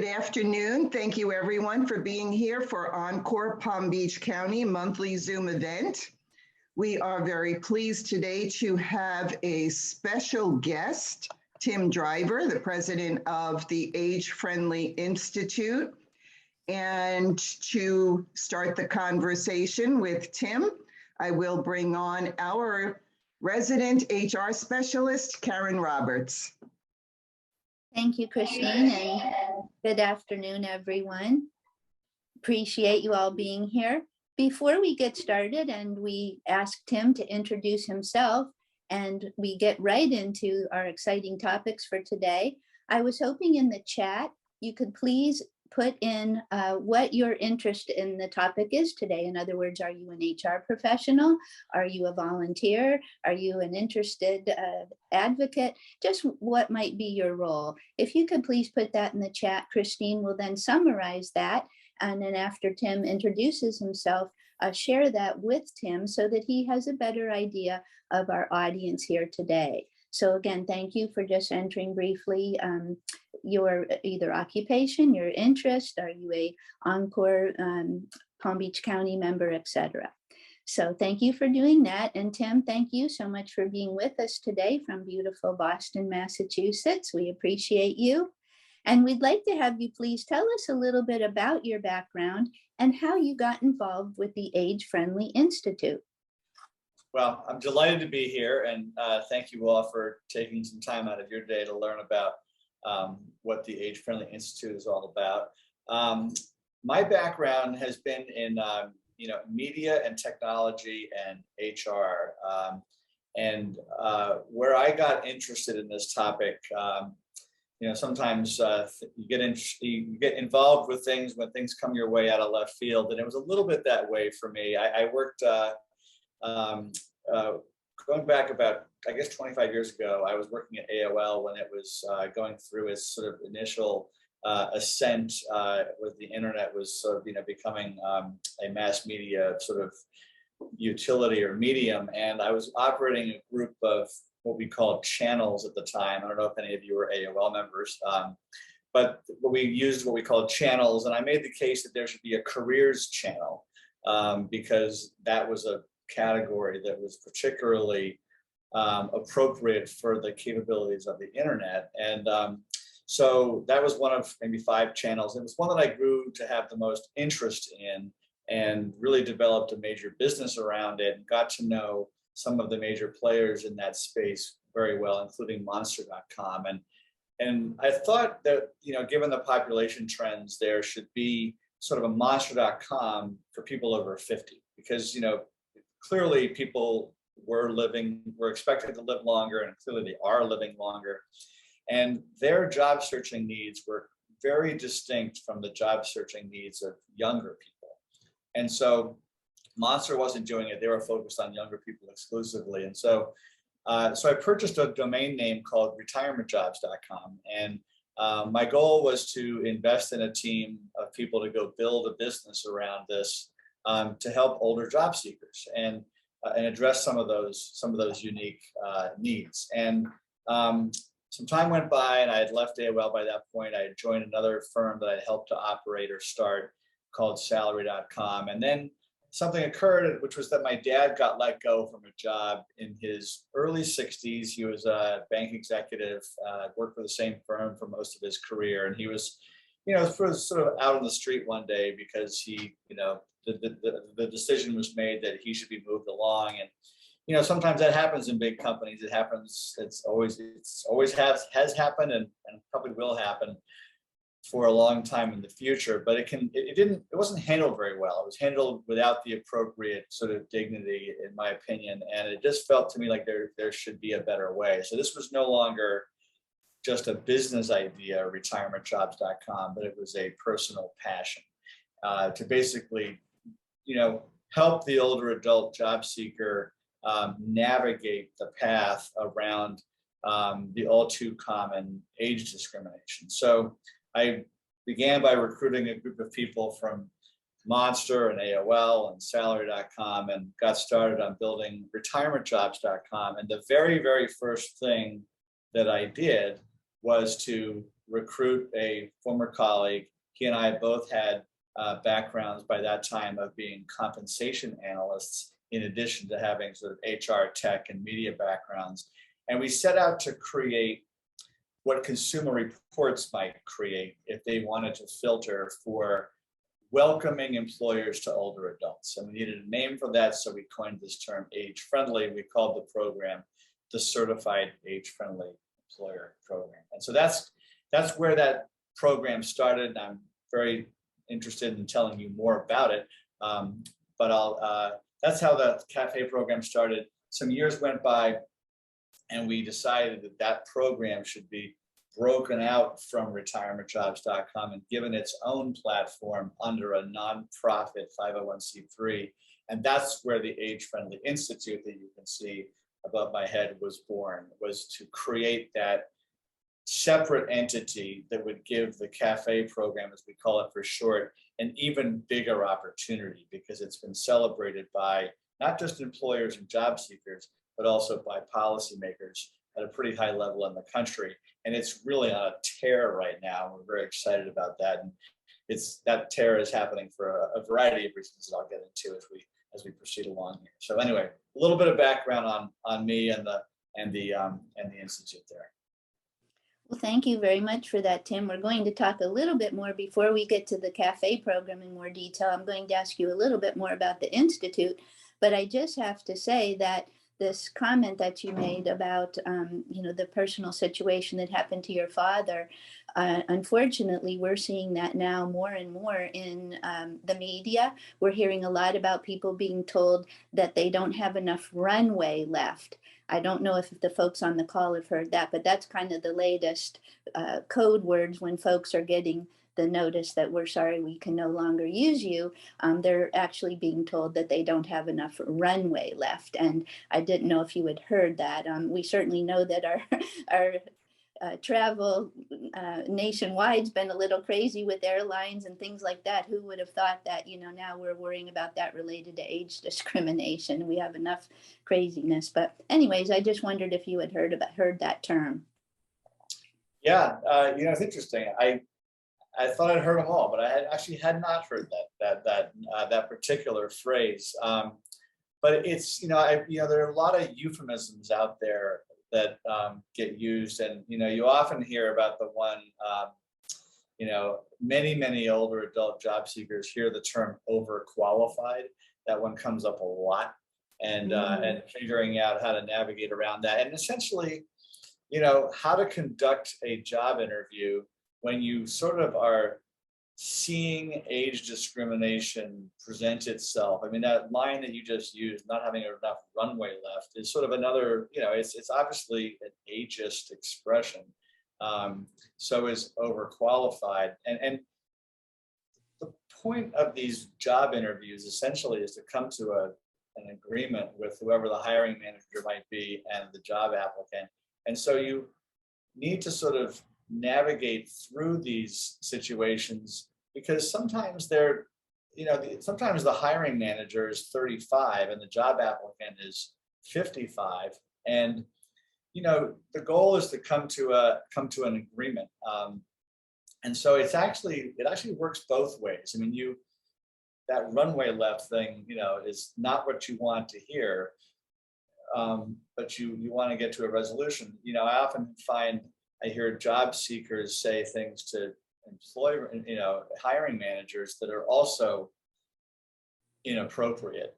afternoon. Thank you everyone for being here for Encore Palm Beach County monthly Zoom event. We are very pleased today to have a special guest, Tim Driver, the president of the Age Friendly Institute. And to start the conversation with Tim, I will bring on our resident HR specialist, Karen Roberts. Thank you, Christine, and good afternoon, everyone. Appreciate you all being here. Before we get started and we ask Tim to introduce himself and we get right into our exciting topics for today, I was hoping in the chat you could please put in what your interest in the topic is today. In other words, are you an HR professional? Are you a volunteer? Are you an interested advocate? Just what might be your role. If you could please put that in the chat, Christine will then summarize that. And then after Tim introduces himself, share that with Tim so that he has a better idea of our audience here today. So again, thank you for just entering briefly your either occupation, your interest, are you a Encore Palm Beach County member, etc. So thank you for doing that. And Tim, thank you so much for being with us today from beautiful Boston, Massachusetts. We appreciate you. And we'd like to have you please tell us a little bit about your background and how you got involved with the Age Friendly Institute. Well, I'm delighted to be here, and thank you all for taking some time out of your day to learn about what the Age Friendly Institute is all about. My background has been in media and technology and HR, and where I got interested in this topic. Sometimes you get involved with things when things come your way out of left field, and it was a little bit that way for me. I worked. Going back about, I guess, 25 years ago, I was working at AOL when it was going through its sort of initial ascent with the internet was sort of, becoming a mass media sort of utility or medium. And I was operating a group of what we called channels at the time. I don't know if any of you were AOL members, but we used what we called channels. And I made the case that there should be a careers channel because that was a category that was particularly appropriate for the capabilities of the internet. And so that was one of maybe 5 channels. It was one that I grew to have the most interest in and really developed a major business around it and got to know some of the major players in that space very well, including Monster.com. And I thought that, given the population trends, there should be sort of a Monster.com for people over 50, because, clearly people were expected to live longer, and clearly they are living longer. And their job searching needs were very distinct from the job searching needs of younger people. And so Monster wasn't doing it. They were focused on younger people exclusively. And so I purchased a domain name called retirementjobs.com. And my goal was to invest in a team of people to go build a business around this to help older job seekers and address some of those unique needs. And some time went by, and I had left AOL by that point. I had joined another firm that I helped to operate or start called Salary.com. And then something occurred, which was that my dad got let go from a job in his early 60s. He was a bank executive, worked for the same firm for most of his career, and he was, sort of out on the street one day because he, the decision was made that he should be moved along. And sometimes that happens in big companies. It happens. It's always has happened and probably will happen for a long time in the future. But it wasn't handled very well. It was handled without the appropriate sort of dignity, in my opinion. And it just felt to me like there should be a better way. So this was no longer just a business idea, retirementjobs.com, but it was a personal passion to basically, help the older adult job seeker navigate the path around the all too common age discrimination. So I began by recruiting a group of people from Monster and AOL and Salary.com and got started on building retirementjobs.com. And the very, very first thing that I did was to recruit a former colleague. He and I both had backgrounds by that time of being compensation analysts, in addition to having sort of HR, tech, and media backgrounds. And we set out to create what Consumer Reports might create if they wanted to filter for welcoming employers to older adults. And we needed a name for that, so we coined this term age-friendly. We called the program the Certified Age-Friendly Employer Program. And so that's where that program started. And I'm very interested in telling you more about it. But that's how the cafe program started. Some years went by, and we decided that that program should be broken out from retirementjobs.com and given its own platform under a nonprofit 501c3. And that's where the Age Friendly Institute that you can see above my head was born, was to create that separate entity that would give the cafe program, as we call it for short, an even bigger opportunity, because it's been celebrated by not just employers and job seekers, but also by policymakers at a pretty high level in the country. And it's really on a tear right now. We're very excited about that. And that tear is happening for a variety of reasons that I'll get into as we proceed along here. So anyway, a little bit of background on me and the institute there. Well, thank you very much for that, Tim. We're going to talk a little bit more before we get to the cafe program in more detail. I'm going to ask you a little bit more about the Institute, but I just have to say that this comment that you made about, the personal situation that happened to your father, unfortunately, we're seeing that now more and more in the media. We're hearing a lot about people being told that they don't have enough runway left. I don't know if the folks on the call have heard that, but that's kind of the latest code words when folks are getting the notice that we're sorry, we can no longer use you. They're actually being told that they don't have enough runway left. And I didn't know if you had heard that. We certainly know that our travel nationwide's been a little crazy with airlines and things like that. Who would have thought that, now we're worrying about that related to age discrimination. We have enough craziness. But anyways, I just wondered if you had heard that term. Yeah, it's interesting. I thought I'd heard them all, but I had not heard that particular phrase. But it's, there are a lot of euphemisms out there that get used, and you often hear about the one, many older adult job seekers hear the term overqualified. That one comes up a lot, and figuring out how to navigate around that, and essentially, how to conduct a job interview when you sort of are seeing age discrimination present itself. I mean, that line that you just used, not having enough runway left, is sort of another, it's obviously an ageist expression. So is overqualified. And the point of these job interviews essentially is to come to an agreement with whoever the hiring manager might be and the job applicant. And so you need to sort of navigate through these situations, because sometimes sometimes the hiring manager is 35 and the job applicant is 55, and the goal is to come to an agreement, and so it actually works both ways. I mean, that runway left thing is not what you want to hear, but you want to get to a resolution. I often find I hear job seekers say things to hiring managers that are also inappropriate.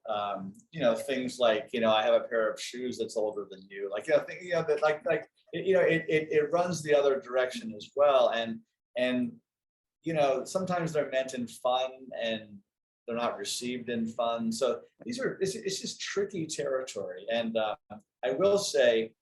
Things like, I have a pair of shoes that's older than you. It runs the other direction as well. And sometimes they're meant in fun and they're not received in fun. So it's just tricky territory. And I will say,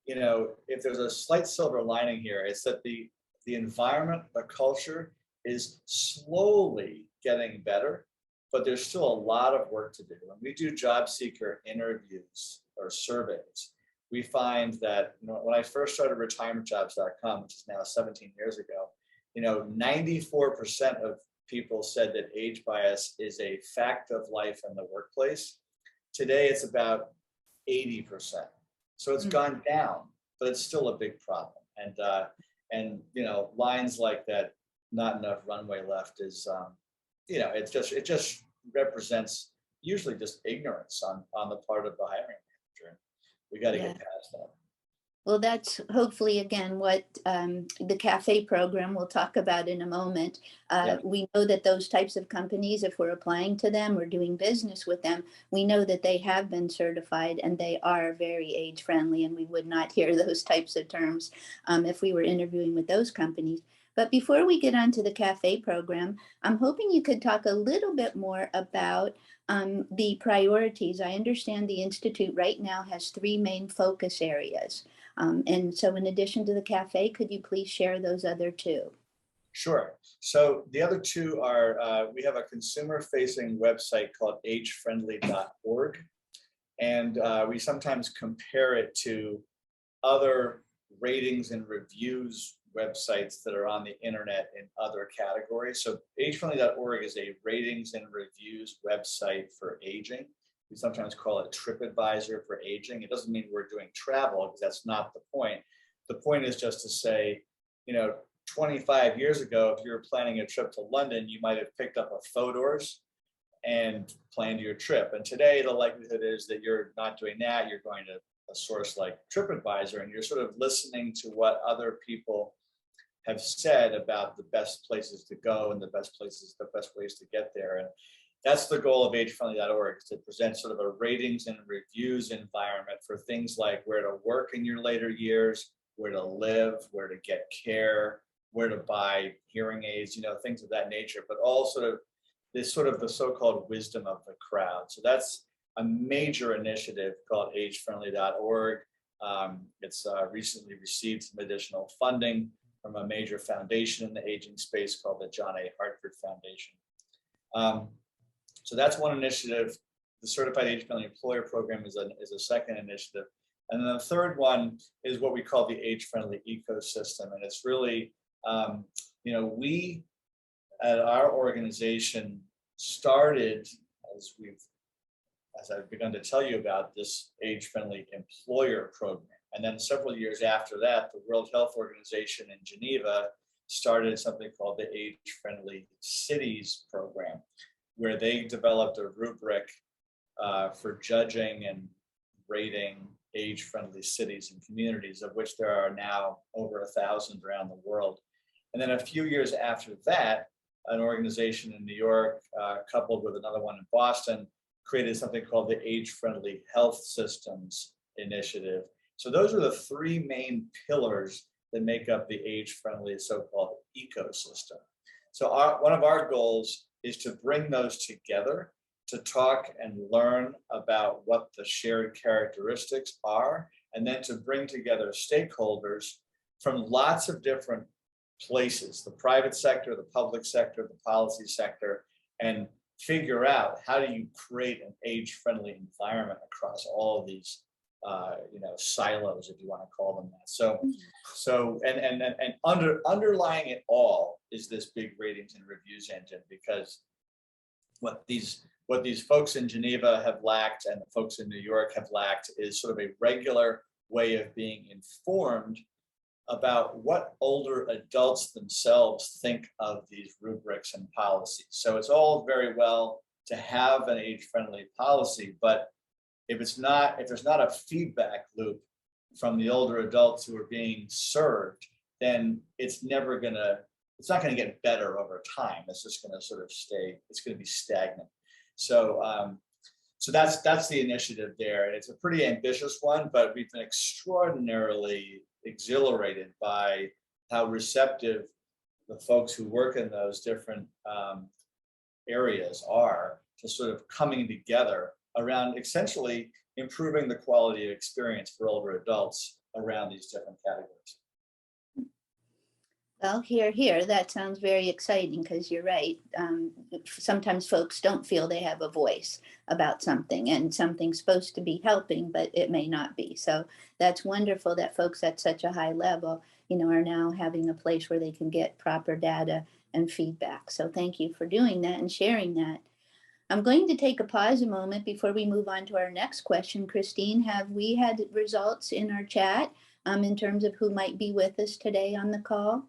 if there's a slight silver lining here, it's that the environment, the culture is slowly getting better, but there's still a lot of work to do. When we do job seeker interviews or surveys, we find that, when I first started retirementjobs.com, which is now 17 years ago, 94% of people said that age bias is a fact of life in the workplace. Today, it's about 80%. So it's gone down, but it's still a big problem. And, lines like that, not enough runway left is, it just represents usually just ignorance on the part of the hiring manager. We got to Yeah. get past that. Well, that's hopefully, again, what the cafe program we'll talk about in a moment. Yeah. We know that those types of companies, if we're applying to them or doing business with them, we know that they have been certified and they are very age friendly, and we would not hear those types of terms if we were interviewing with those companies. But before we get onto the cafe program, I'm hoping you could talk a little bit more about the priorities. I understand the Institute right now has 3 main focus areas. And so in addition to the cafe, could you please share those other 2? Sure. So the other 2 are, we have a consumer-facing website called agefriendly.org. And we sometimes compare it to other ratings and reviews websites that are on the internet in other categories. So agefriendly.org is a ratings and reviews website for aging. We sometimes call it TripAdvisor for aging. It doesn't mean we're doing travel, because that's not the point. The point is just to say, 25 years ago, if you were planning a trip to London, you might have picked up a Fodor's and planned your trip. And today, the likelihood is that you're not doing that. You're going to a source like TripAdvisor, and you're sort of listening to what other people have said about the best places to go and the best ways to get there. And that's the goal of agefriendly.org, to present sort of a ratings and reviews environment for things like where to work in your later years, where to live, where to get care, where to buy hearing aids, things of that nature, but all sort of the so-called wisdom of the crowd. So that's a major initiative called agefriendly.org. It's recently received some additional funding from a major foundation in the aging space called the John A. Hartford Foundation. So that's one initiative. The Certified Age-Friendly Employer Program is a second initiative. And then the third one is what we call the age-friendly ecosystem. And it's really, we at our organization started, as I've begun to tell you about, this age-friendly employer program. And then several years after that, the World Health Organization in Geneva started something called the Age-Friendly Cities Program, where they developed a rubric for judging and rating age-friendly cities and communities, of which there are now over 1,000 around the world. And then a few years after that, an organization in New York, coupled with another one in Boston, created something called the Age-Friendly Health Systems Initiative. So those are the 3 main pillars that make up the age-friendly so-called ecosystem. So one of our goals is to bring those together, to talk and learn about what the shared characteristics are, and then to bring together stakeholders from lots of different places, the private sector, the public sector, the policy sector, and figure out how do you create an age-friendly environment across all of these silos, if you want to call them that. So underlying it all is this big ratings and reviews engine, because what these folks in Geneva have lacked and the folks in New York have lacked is sort of a regular way of being informed about what older adults themselves think of these rubrics and policies. So it's all very well to have an age-friendly policy, but if there's not a feedback loop from the older adults who are being served, then it's not going to get better over time. It's just going to sort of stay, it's going to be stagnant. So that's the initiative there. And it's a pretty ambitious one, but we've been extraordinarily exhilarated by how receptive the folks who work in those different areas are to sort of coming together around essentially improving the quality of experience for older adults around these different categories. Well, here, that sounds very exciting, because you're right. Sometimes folks don't feel they have a voice about something, and something's supposed to be helping, but it may not be. So that's wonderful that folks at such a high level, are now having a place where they can get proper data and feedback. So thank you for doing that and sharing that. I'm going to take a pause a moment before we move on to our next question. Christine, have we had results in our chat in terms of who might be with us today on the call?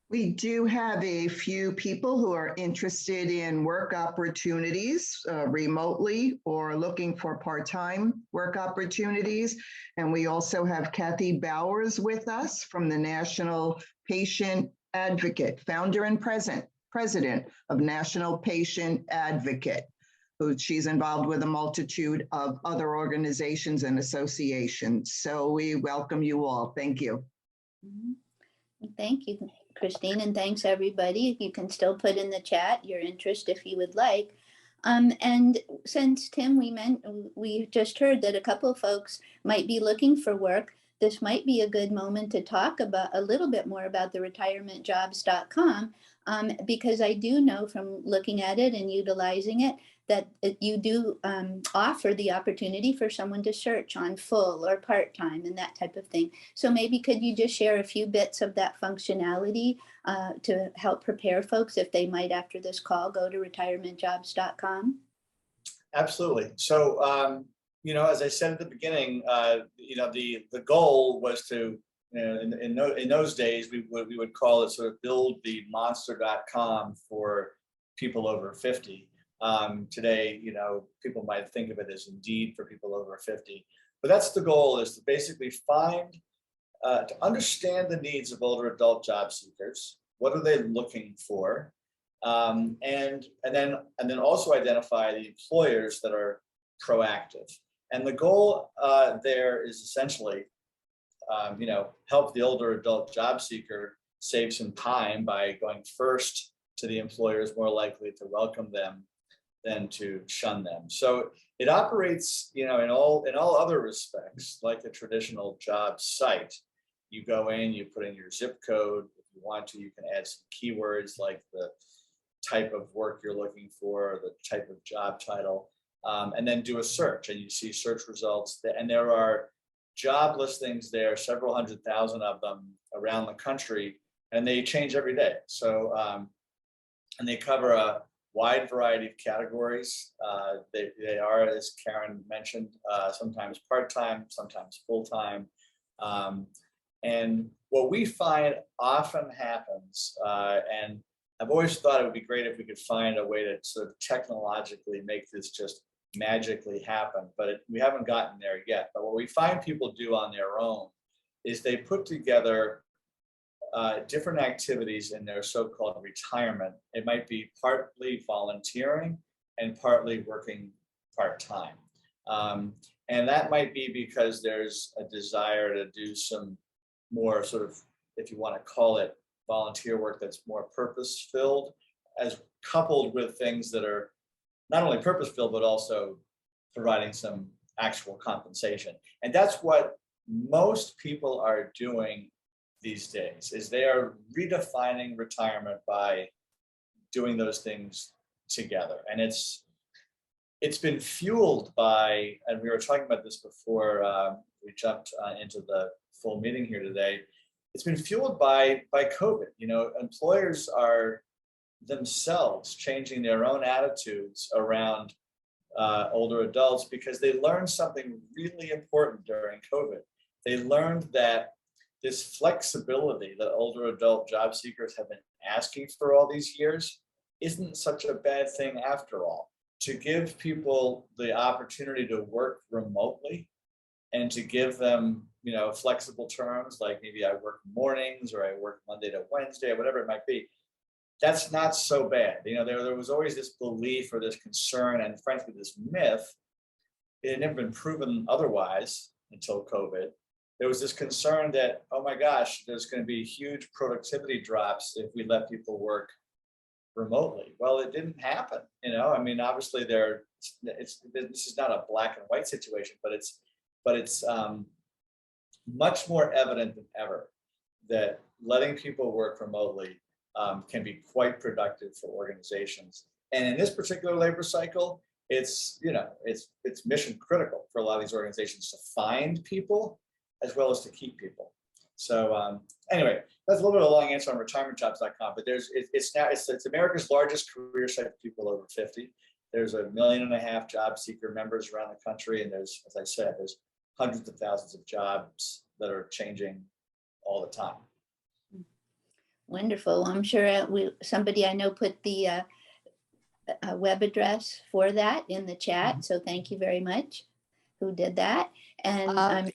We do have a few people who are interested in work opportunities remotely or looking for part-time work opportunities. And we also have Kathy Bowers with us from the National Patient Advocate, founder and president of National Patient Advocate, who she's involved with a multitude of other organizations and associations. So we welcome you all. Thank you. Thank you, Christine, and thanks everybody. You can still put in the chat your interest if you would like. And since Tim, we just heard that a couple of folks might be looking for work, this might be a good moment to talk about a little bit more about the retirementjobs.com, because I do know from looking at it and utilizing it that you do offer the opportunity for someone to search on full or part-time and that type of thing. So maybe could you just share a few bits of that functionality to help prepare folks if they might, after this call, go to retirementjobs.com? Absolutely. So, you know, as I said at the beginning, you know, the goal was to, you know, in those days, we would call it sort of build the monster.com for people over 50. Today, you know, people might think of it as Indeed for people over 50. But that's the goal, is to basically find, to understand the needs of older adult job seekers. What are they looking for? And then also identify the employers that are proactive. And the goal there is essentially, you know, help the older adult job seeker save some time by going first to the employers more likely to welcome them than to shun them. So it operates, you know, in all other respects like a traditional job site. You go in, you put in your zip code. If you want to, you can add some keywords like the type of work you're looking for, the type of job title, and then do a search, and you see search results. And there are job listings there, several 100,000 of them around the country, and they change every day. So, and they cover a wide variety of categories. They are, as Karen mentioned, sometimes part-time, sometimes full-time. And what we find often happens, and I've always thought it would be great if we could find a way to sort of technologically make this just magically happen, but we haven't gotten there yet. But what we find people do on their own is they put together different activities in their so-called retirement. It might be partly volunteering and partly working part-time. And that might be because there's a desire to do some more sort of, if you want to call it, volunteer work that's more purpose-filled, as coupled with things that are not only purpose-filled, but also providing some actual compensation. And that's what most people are doing these days, is they are redefining retirement by doing those things together. And it's been fueled by, and we were talking about this before we jumped into the full meeting here today, it's been fueled by COVID. You know, employers are themselves changing their own attitudes around older adults because they learned something really important during COVID. They learned that this flexibility that older adult job seekers have been asking for all these years isn't such a bad thing after all. To give people the opportunity to work remotely and to give them, you know, flexible terms, like maybe I work mornings or I work Monday to Wednesday, or whatever it might be, that's not so bad. You know, there was always this belief or this concern, and frankly, this myth, it had never been proven otherwise until COVID. There was this concern that, oh my gosh, there's going to be huge productivity drops if we let people work remotely. Well, it didn't happen. You know, I mean, obviously this is not a black and white situation, but it's much more evident than ever that letting people work remotely can be quite productive for organizations. And in this particular labor cycle, it's, you know, it's mission critical for a lot of these organizations to find people as well as to keep people. So anyway, that's a little bit of a long answer on retirementjobs.com, but it's America's largest career site for people over 50. There's 1.5 million job seeker members around the country, and there's, as I said, there's hundreds of thousands of jobs that are changing all the time. Wonderful. I'm sure somebody I know put the web address for that in the chat. So thank you very much who did that. And I'm sure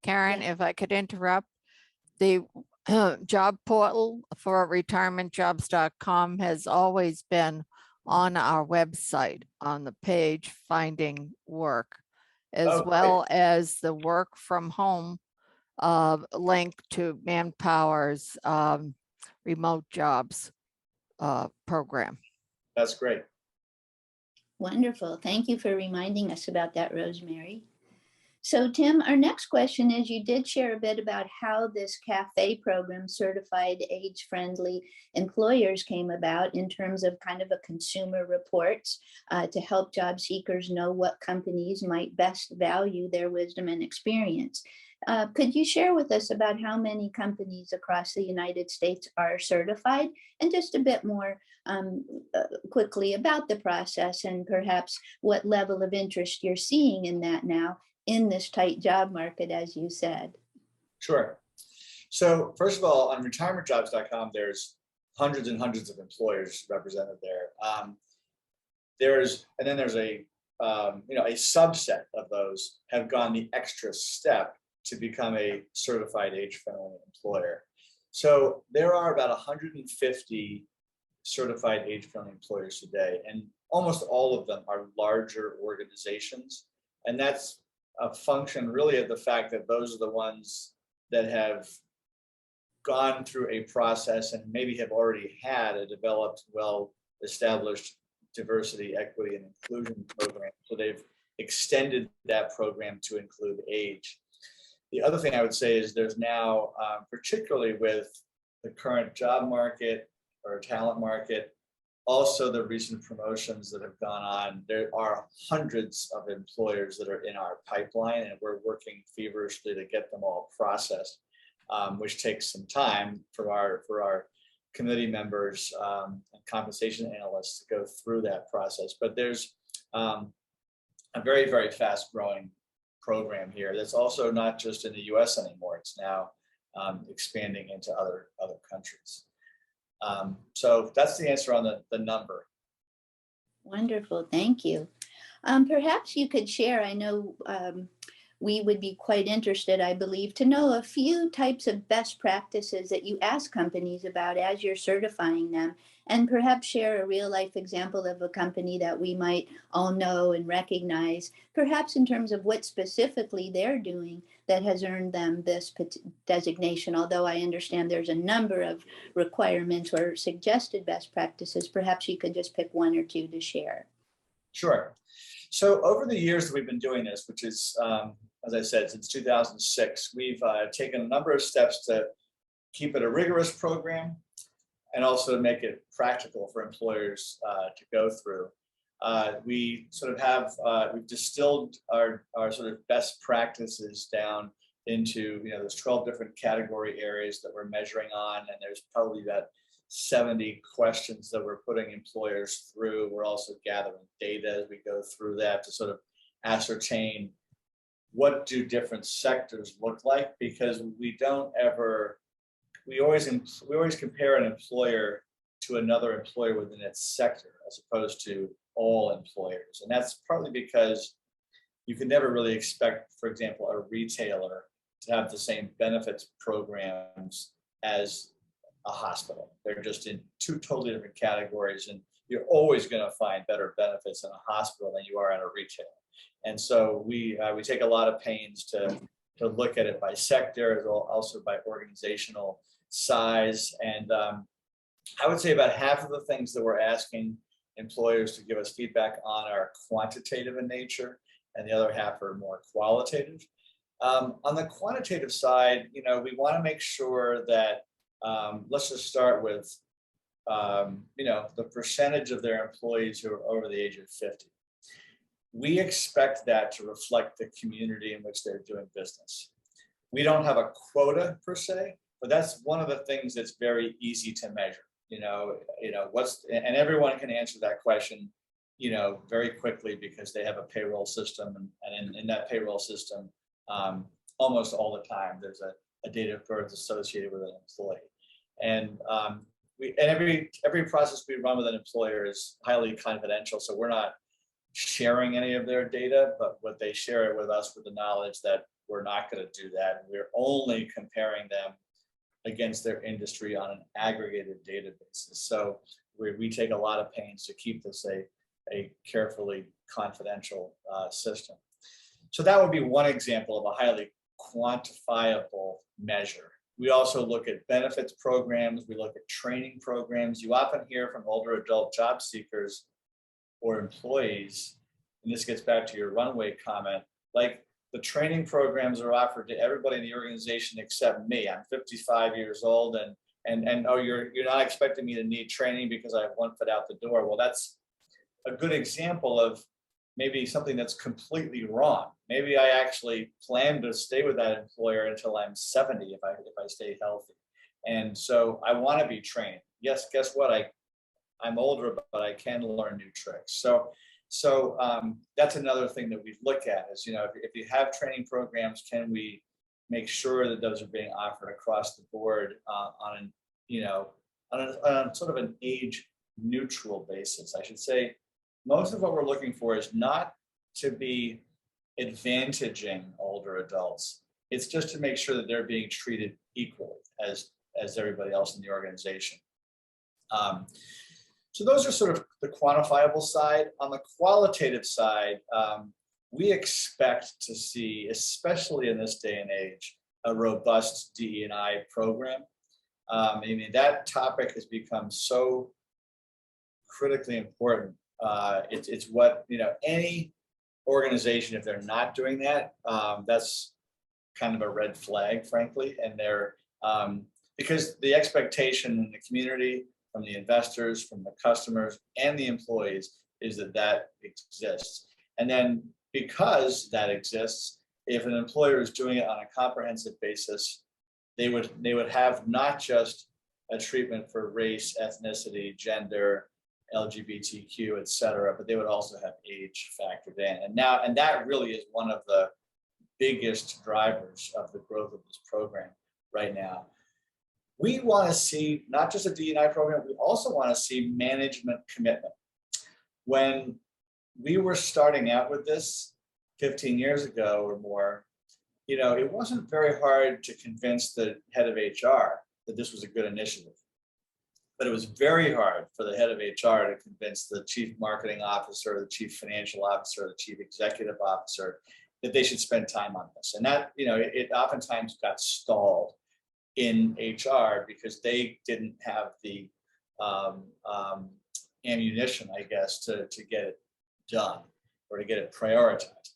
Karen, Yeah. if I could interrupt, the job portal for retirementjobs.com has always been on our website on the page finding work, as Oh, well as the work from home link to Manpower's remote jobs program. That's great. Wonderful. Thank you for reminding us about that, Rosemary. So Tim, our next question is, you did share a bit about how this CAFE program, Certified Age-Friendly Employers, came about in terms of kind of a consumer reports to help job seekers know what companies might best value their wisdom and experience. Could you share with us about how many companies across the United States are certified, and just a bit more quickly about the process, and perhaps what level of interest you're seeing in that now in this tight job market, as you said? Sure. So first of all, on retirementjobs.com, there's hundreds and hundreds of employers represented there. There's a a subset of those have gone the extra step to become a certified age-friendly employer. So there are about 150 certified age-friendly employers today, and almost all of them are larger organizations. And that's a function really of the fact that those are the ones that have gone through a process and maybe have already had a developed, well-established diversity, equity, and inclusion program. So they've extended that program to include age. The other thing I would say is there's now, particularly with the current job market or talent market, also the recent promotions that have gone on, there are hundreds of employers that are in our pipeline, and we're working feverishly to get them all processed, which takes some time for our committee members and compensation analysts to go through that process. But there's a very, very fast growing program here that's also not just in the US anymore. It's now expanding into other countries. So that's the answer on the number. Wonderful, thank you. Perhaps you could share, I know we would be quite interested, I believe, to know a few types of best practices that you ask companies about as you're certifying them, and perhaps share a real life example of a company that we might all know and recognize, perhaps in terms of what specifically they're doing that has earned them this designation. Although I understand there's a number of requirements or suggested best practices, perhaps you could just pick one or two to share. Sure. So over the years that we've been doing this, which is, as I said, since 2006, we've taken a number of steps to keep it a rigorous program and also to make it practical for employers to go through. We sort of have, we've distilled our sort of best practices down into, there's 12 different category areas that we're measuring on, and there's probably about 70 questions that we're putting employers through. We're also gathering data as we go through that to sort of ascertain what do different sectors look like, because we always compare an employer to another employer within its sector as opposed to all employers. And that's partly because you can never really expect, for example, a retailer to have the same benefits programs as a hospital. They're just in two totally different categories, and you're always going to find better benefits in a hospital than you are at a retailer. And so we take a lot of pains to look at it by sector, also by organizational size. And I would say about half of the things that we're asking employers to give us feedback on are quantitative in nature, and the other half are more qualitative. On the quantitative side, we want to make sure that let's just start with the percentage of their employees who are over the age of 50. We expect that to reflect the community in which they're doing business. We don't have a quota per se, but that's one of the things that's very easy to measure. And everyone can answer that question, very quickly, because they have a payroll system, and in that payroll system, almost all the time, there's a date of birth associated with an employee. And every process we run with an employer is highly confidential. So we're not sharing any of their data, but what they share it with us with the knowledge that we're not going to do that. We're only comparing them against their industry on an aggregated databases. So we take a lot of pains to keep this a carefully confidential system. So that would be one example of a highly quantifiable measure. We also look at benefits programs. We look at training programs. You often hear from older adult job seekers or employees, and this gets back to your runway comment, like the training programs are offered to everybody in the organization except me. I'm 55 years old, and oh, you're not expecting me to need training because I have one foot out the door. Well, that's a good example of maybe something that's completely wrong. Maybe I actually plan to stay with that employer until I'm 70 if I stay healthy. And so I want to be trained. Yes, guess what? I'm older, but I can learn new tricks. So that's another thing that we look at is, if you have training programs, can we make sure that those are being offered across the board on a sort of an age neutral basis? I should say most of what we're looking for is not to be advantaging older adults. It's just to make sure that they're being treated equally as everybody else in the organization. So those are sort of the quantifiable side. On the qualitative side, we expect to see, especially in this day and age, a robust DE&I program. That topic has become so critically important. It's what, any organization, if they're not doing that, that's kind of a red flag, frankly. And they're, because the expectation in the community, from the investors, from the customers, and the employees is that exists. And then because that exists, if an employer is doing it on a comprehensive basis, they would have not just a treatment for race, ethnicity, gender, LGBTQ, et cetera, but they would also have age factored in. And that really is one of the biggest drivers of the growth of this program right now. We want to see not just a D&I program, we also want to see management commitment. When we were starting out with this 15 years ago or more, it wasn't very hard to convince the head of HR that this was a good initiative. But it was very hard for the head of HR to convince the chief marketing officer, the chief financial officer, the chief executive officer that they should spend time on this. And that, it oftentimes got stalled in HR because they didn't have the ammunition, I guess, to get it done or to get it prioritized.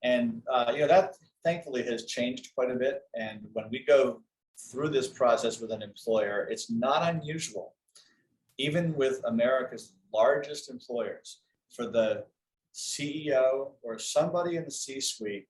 And that thankfully has changed quite a bit. And when we go through this process with an employer, it's not unusual, even with America's largest employers, for the CEO or somebody in the C-suite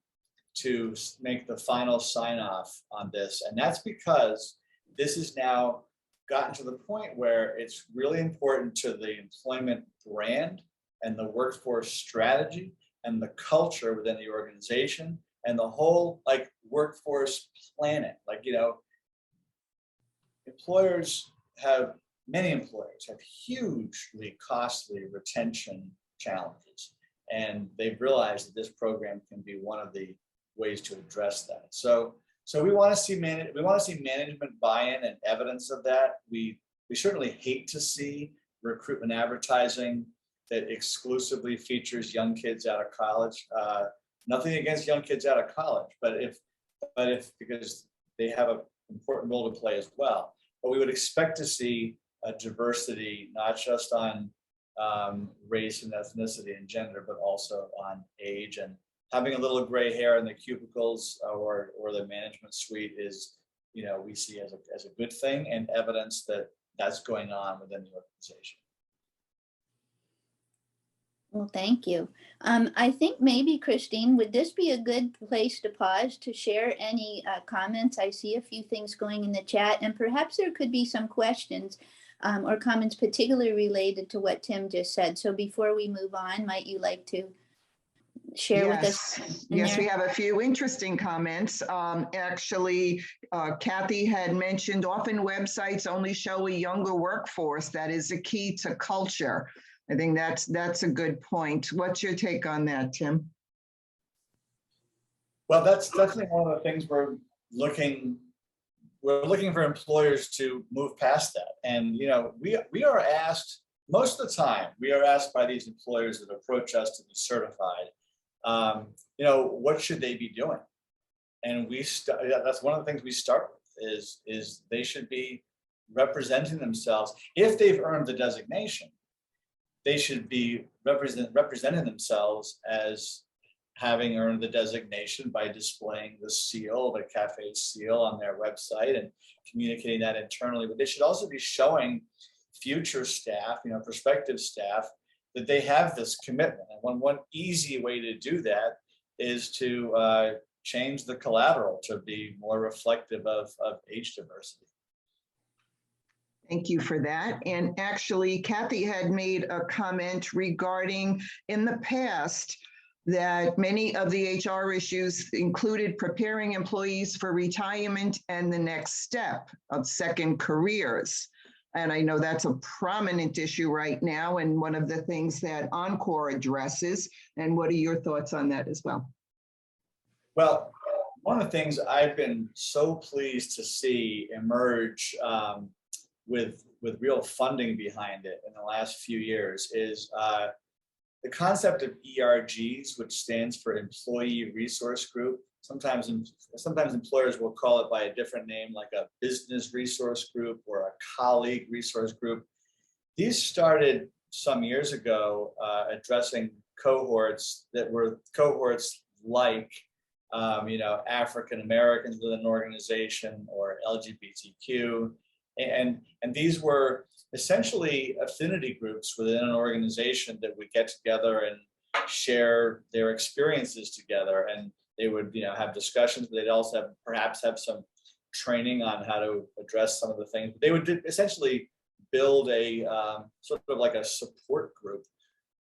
to make the final sign off on this. And that's because this has now gotten to the point where it's really important to the employment brand and the workforce strategy and the culture within the organization and the whole workforce planning. Many employers have hugely costly retention challenges. And they've realized that this program can be one of the ways to address that. So we want to see management buy-in and evidence of that. We certainly hate to see recruitment advertising that exclusively features young kids out of college. Nothing against young kids out of college, but because they have an important role to play as well. But we would expect to see a diversity, not just on race and ethnicity and gender, but also on age. And having a little gray hair in the cubicles or the management suite is, we see as a good thing and evidence that that's going on within the organization. Well, thank you. I think maybe, Christine, would this be a good place to pause to share any comments? I see a few things going in the chat, and perhaps there could be some questions or comments particularly related to what Tim just said. So before we move on, might you like to share with us? Yes, we have a few interesting comments. Actually, Kathy had mentioned often websites only show a younger workforce. That is a key to culture. I think that's a good point. What's your take on that, Tim? Well, that's definitely one of the things we're looking for employers to move past that. And, you know, we are asked, most of the time, we are asked by these employers that approach us to be certified, you know, what should they be doing? And that's one of the things we start with is they should be representing themselves. If they've earned the designation, they should be representing themselves as having earned the designation by displaying the seal, the CAFE seal on their website and communicating that internally. But they should also be showing future staff, you know, prospective staff, that they have this commitment. And one easy way to do that is to change the collateral to be more reflective of age diversity. Thank you for that. And actually, Kathy had made a comment regarding in the past that many of the HR issues included preparing employees for retirement and the next step of second careers. And I know that's a prominent issue right now and one of the things that Encore addresses. And what are your thoughts on that as well? Well, one of the things I've been so pleased to see emerge with real funding behind it in the last few years is the concept of ERGs, which stands for Employee Resource Group. Sometimes employers will call it by a different name, like a business resource group or a colleague resource group. These started some years ago addressing cohorts that were cohorts like, you know, African Americans within an organization or LGBTQ. And these were essentially affinity groups within an organization that would get together and share their experiences together. And they would, you know, have discussions, but they'd also perhaps have some training on how to address some of the things. They would essentially build a sort of like a support group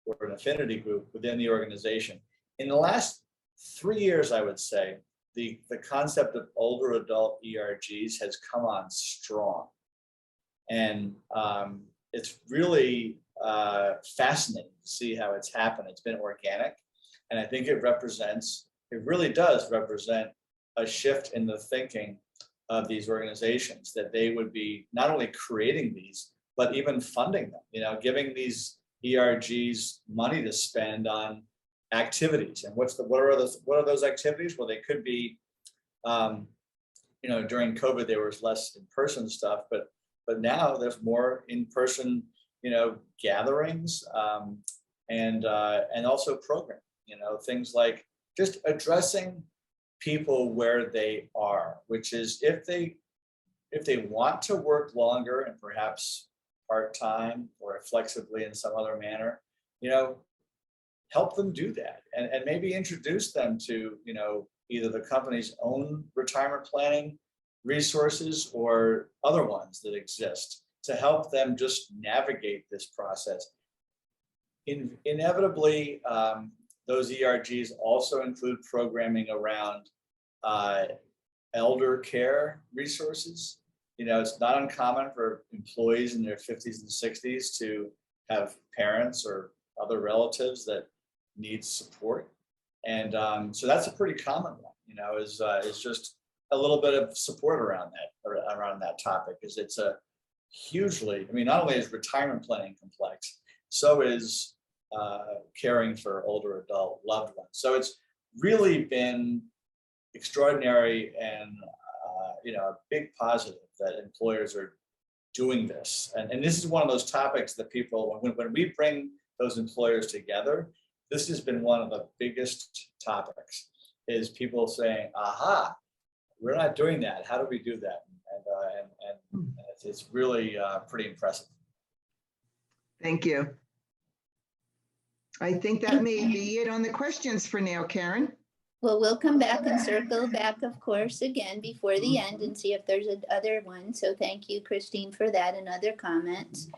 or an affinity group within the organization. In the last 3 years, I would say, the concept of older adult ERGs has come on strong. And it's really fascinating to see how it's happened. It's been organic. And I think it really does represent a shift in the thinking of these organizations, that they would be not only creating these, but even funding them, you know, giving these ERGs money to spend on activities. And what are those activities? Well, they could be, you know, during COVID, there was less in-person stuff, but now there's more in-person, you know, gatherings and also programming, you know, things like just addressing people where they are, which is if they want to work longer and perhaps part-time or flexibly in some other manner, you know, help them do that and maybe introduce them to, you know, either the company's own retirement planning resources or other ones that exist to help them just navigate this process. Inevitably, those ERGs also include programming around elder care resources. You know, it's not uncommon for employees in their 50s and 60s to have parents or other relatives that need support. And so that's a pretty common one, you know, is just a little bit of support around that topic, because it's a hugely, I mean, not only is retirement planning complex, so is caring for older adult loved ones. So it's really been extraordinary and you know, a big positive that employers are doing this. And this is one of those topics that people, when we bring those employers together, this has been one of the biggest topics, is people saying, aha, we're not doing that. How do we do that? And it's really pretty impressive. Thank you. I think that may be it on the questions for now, Karen. Well, we'll come back and circle back, of course, again before the end and see if there's another one. So thank you, Christine, for that and other comments.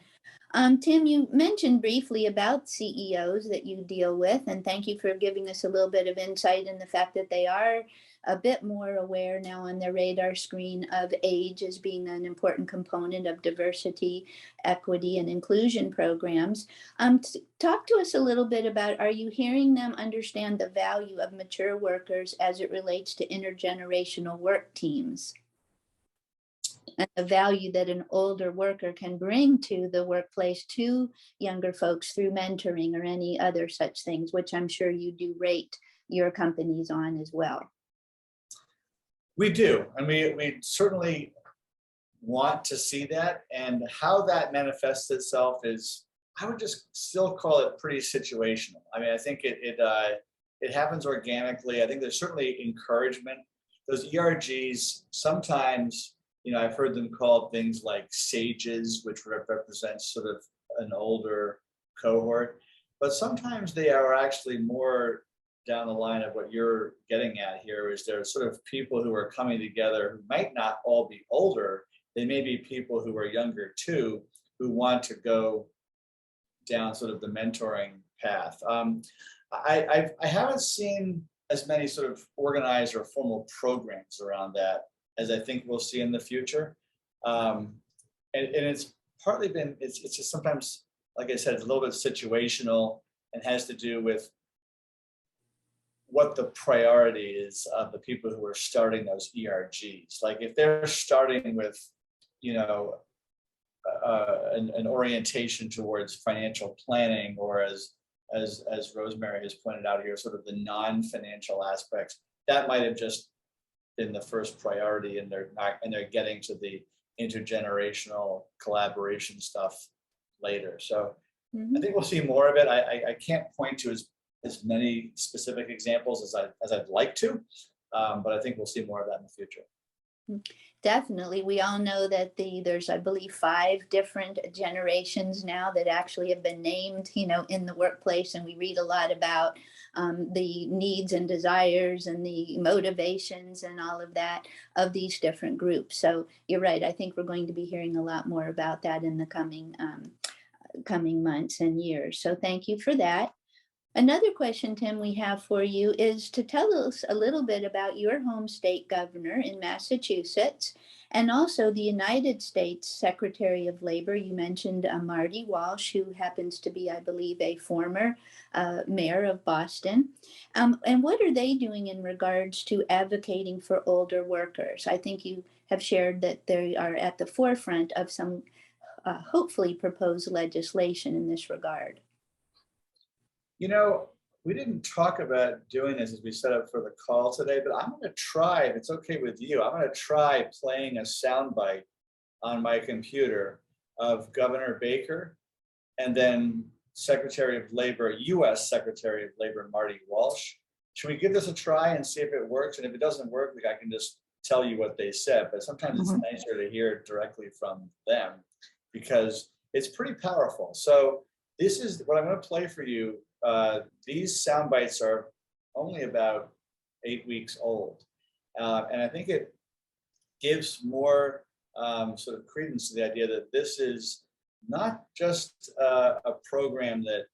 Tim, you mentioned briefly about CEOs that you deal with, and thank you for giving us a little bit of insight in the fact that they are a bit more aware now on their radar screen of age as being an important component of diversity, equity, and inclusion programs. Talk to us a little bit about, are you hearing them understand the value of mature workers as it relates to intergenerational work teams? And the value that an older worker can bring to the workplace to younger folks through mentoring or any other such things, which I'm sure you do rate your companies on as well. We do, and we certainly want to see that, and how that manifests itself is, I would just still call it pretty situational. I mean, I think it happens organically. I think there's certainly encouragement. Those ERGs sometimes, you know, I've heard them called things like sages, which represents sort of an older cohort, but sometimes they are actually more down the line of what you're getting at here, is there sort of people who are coming together who might not all be older. They may be people who are younger too, who want to go down sort of the mentoring path. I haven't seen as many sort of organized or formal programs around that as I think we'll see in the future. And it's partly been, it's just sometimes, like I said, it's a little bit situational and has to do with what the priority is of the people who are starting those ERGs. Like if they're starting with, you know, an orientation towards financial planning, or as Rosemary has pointed out here, sort of the non-financial aspects, that might have just been the first priority, and they're getting to the intergenerational collaboration stuff later. So I think we'll see more of it. I can't point to as many specific examples as I'd like to, but I think we'll see more of that in the future. Definitely. We all know that there's, I believe, 5 different generations now that actually have been named, you know, in the workplace. And we read a lot about the needs and desires and the motivations and all of that of these different groups. So you're right. I think we're going to be hearing a lot more about that in the coming months and years. So thank you for that. Another question, Tim, we have for you is to tell us a little bit about your home state governor in Massachusetts, and also the United States Secretary of Labor. You mentioned Marty Walsh, who happens to be, I believe, a former mayor of Boston. And what are they doing in regards to advocating for older workers? I think you have shared that they are at the forefront of some hopefully proposed legislation in this regard. You know, we didn't talk about doing this as we set up for the call today, but I'm going to try, if it's okay with you, I'm going to try playing a soundbite on my computer of Governor Baker and then Secretary of Labor, U.S. Secretary of Labor, Marty Walsh. Should we give this a try and see if it works? And if it doesn't work, like, I can just tell you what they said, but sometimes it's nicer to hear directly from them because it's pretty powerful. So this is what I'm going to play for you. These sound bites are only about 8 weeks old. And I think it gives more sort of credence to the idea that this is not just a program that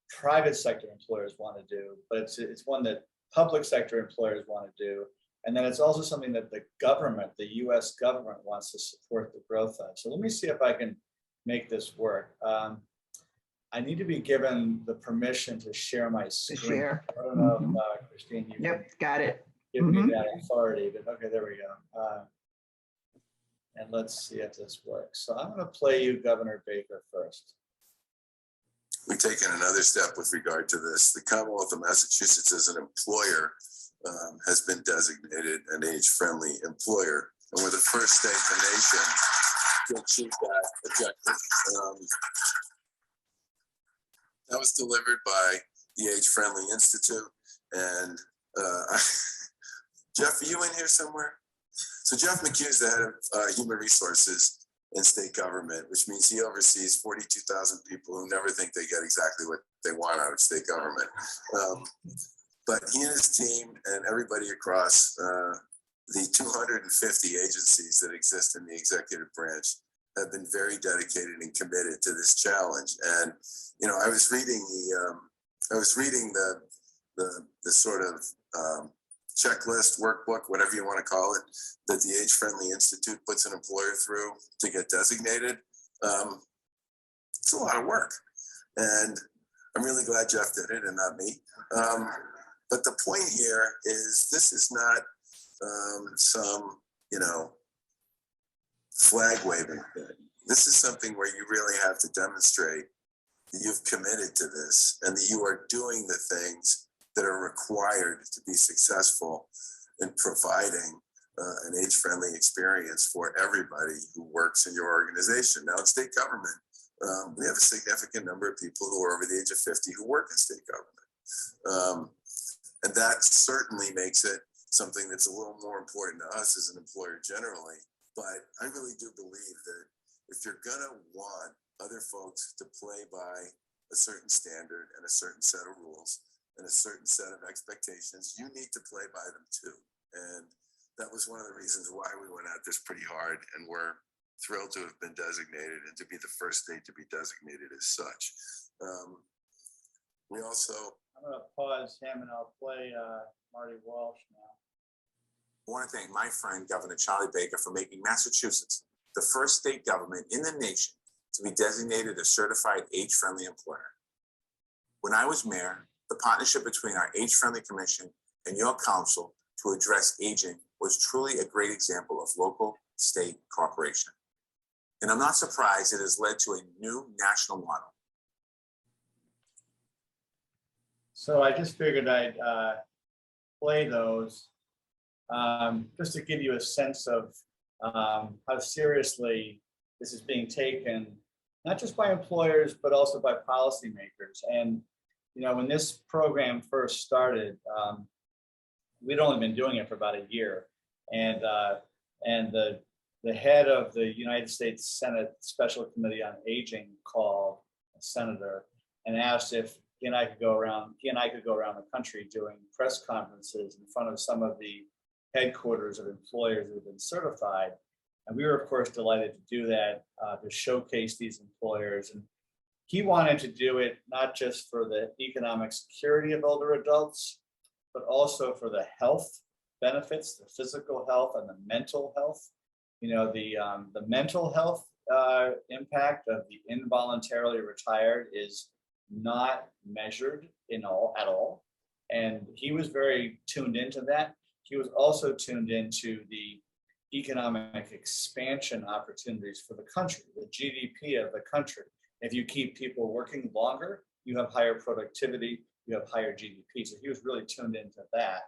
private sector employers want to do, but it's one that public sector employers want to do. And then it's also something that the government, the US government, wants to support the growth of. So let me see if I can make this work. I need to be given the permission to share my screen. I don't know if Christine, you got it. Give me that authority, but okay, there we go. And let's see if this works. So I'm going to play you Governor Baker first. We've taken another step with regard to this. The Commonwealth of Massachusetts as an employer has been designated an age-friendly employer. And we're the first state in the nation to achieve that objective. That was delivered by the Age Friendly Institute. And Jeff, are you in here somewhere? So Jeff McHugh is the head of human resources in state government, which means he oversees 42,000 people who never think they get exactly what they want out of state government. But he and his team and everybody across the 250 agencies that exist in the executive branch have been very dedicated and committed to this challenge. And I was reading the sort of checklist, workbook, whatever you want to call it, that the Age Friendly Institute puts an employer through to get designated. It's a lot of work, and I'm really glad Jeff did it and not me. But the point here is this is not some, flag waving thing. This is something where you really have to demonstrate that you've committed to this and that you are doing the things that are required to be successful in providing an age-friendly experience for everybody who works in your organization. Now, in state government, we have a significant number of people who are over the age of 50 who work in state government. And that certainly makes it something that's a little more important to us as an employer generally. But I really do believe that if you're gonna want other folks to play by a certain standard and a certain set of rules and a certain set of expectations, you need to play by them too. And that was one of the reasons why we went at this pretty hard, and we're thrilled to have been designated and to be the first state to be designated as such. We also, I'm going to pause him and I'll play Marty Walsh now. I want to thank my friend, Governor Charlie Baker, for making Massachusetts the first state government in the nation to be designated a certified age-friendly employer. When I was mayor, the partnership between our Age-Friendly Commission and your council to address aging was truly a great example of local state cooperation. And I'm not surprised it has led to a new national model. So I just figured I'd play those just to give you a sense of how seriously this is being taken, not just by employers, but also by policymakers. And, when this program first started, we'd only been doing it for about a year. And the head of the United States Senate Special Committee on Aging called a senator and asked if he and I could go around the country doing press conferences in front of some of the headquarters of employers that have been certified. And we were, of course, delighted to do that, to showcase these employers. And he wanted to do it not just for the economic security of older adults, but also for the health benefits, the physical health and the mental health. The mental health impact of the involuntarily retired is not measured at all. And he was very tuned into that. He was also tuned into the economic expansion opportunities for the country, the GDP of the country. If you keep people working longer, you have higher productivity, you have higher GDP. So he was really tuned into that.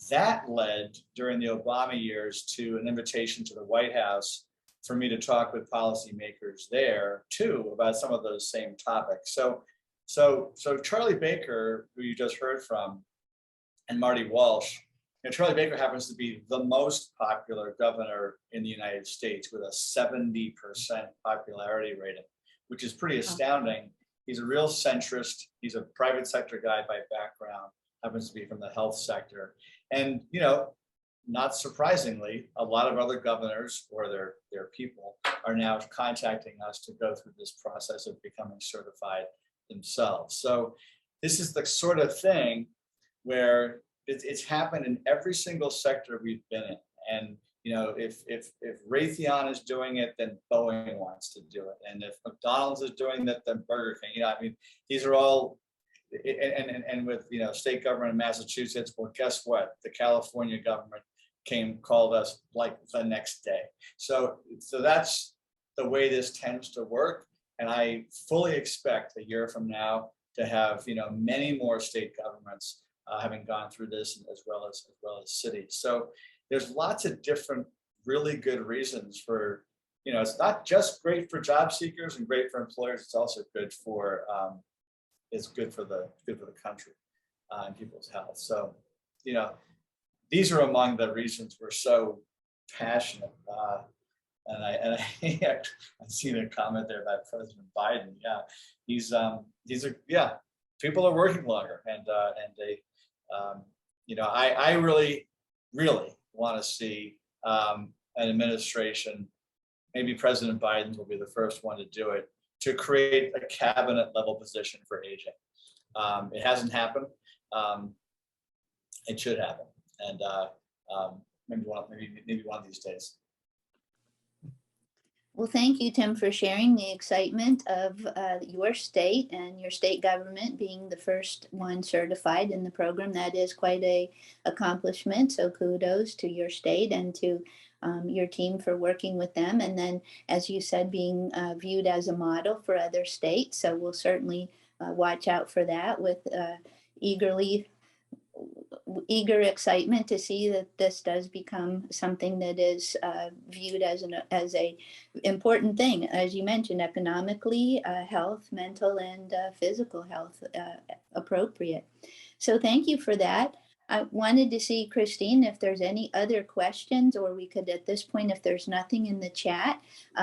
That led during the Obama years to an invitation to the White House for me to talk with policymakers there too about some of those same topics. So Charlie Baker, who you just heard from, and Marty Walsh, Charlie Baker happens to be the most popular governor in the United States with a 70% popularity rating, which is pretty astounding. He's a real centrist. He's a private sector guy by background, happens to be from the health sector. And, not surprisingly, a lot of other governors or their people are now contacting us to go through this process of becoming certified themselves. So this is the sort of thing where it's happened in every single sector we've been in. And, if Raytheon is doing it, then Boeing wants to do it. And if McDonald's is doing it, then Burger King, these are all, and with, state government in Massachusetts, well, guess what? The California government called us like the next day. So that's the way this tends to work. And I fully expect a year from now to have, many more state governments having gone through this, as well as cities. So there's lots of different really good reasons for, it's not just great for job seekers and great for employers. It's also good for the country and people's health. So, these are among the reasons we're so passionate. And I've seen a comment there about President Biden. Yeah, people are working longer, and they, I really want to see an administration maybe President Biden will be the first one to do it, to create a cabinet level position for aging. It hasn't happened. It should happen, and maybe one of these days. Well, thank you, Tim, for sharing the excitement of your state and your state government being the first one certified in the program. That is quite a accomplishment. So kudos to your state and to your team for working with them. And then, as you said, being viewed as a model for other states. So we'll certainly watch out for that with eager excitement to see that this does become something that is viewed as a important thing, as you mentioned, economically, health, mental, and physical health appropriate. So thank you for that. I wanted to see, Christine, if there's any other questions, or we could, at this point, if there's nothing in the chat,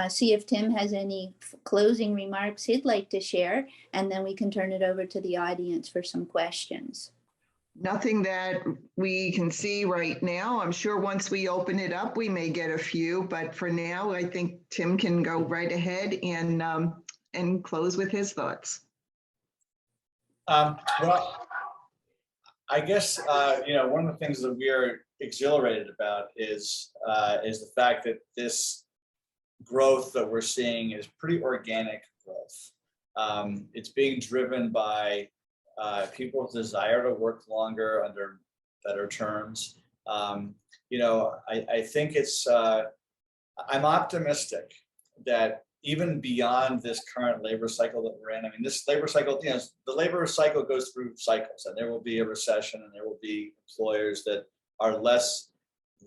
see if Tim has any closing remarks he'd like to share, and then we can turn it over to the audience for some questions. Nothing that we can see right now. I'm sure once we open it up, we may get a few, but for now, I think Tim can go right ahead and close with his thoughts. Well, I guess one of the things that we are exhilarated about is the fact that this growth that we're seeing is pretty organic growth. It's being driven by people's desire to work longer under better terms. I think I'm optimistic that even beyond this current labor cycle that we're in, I mean, this labor cycle, the labor cycle goes through cycles, and there will be a recession, and there will be employers that are less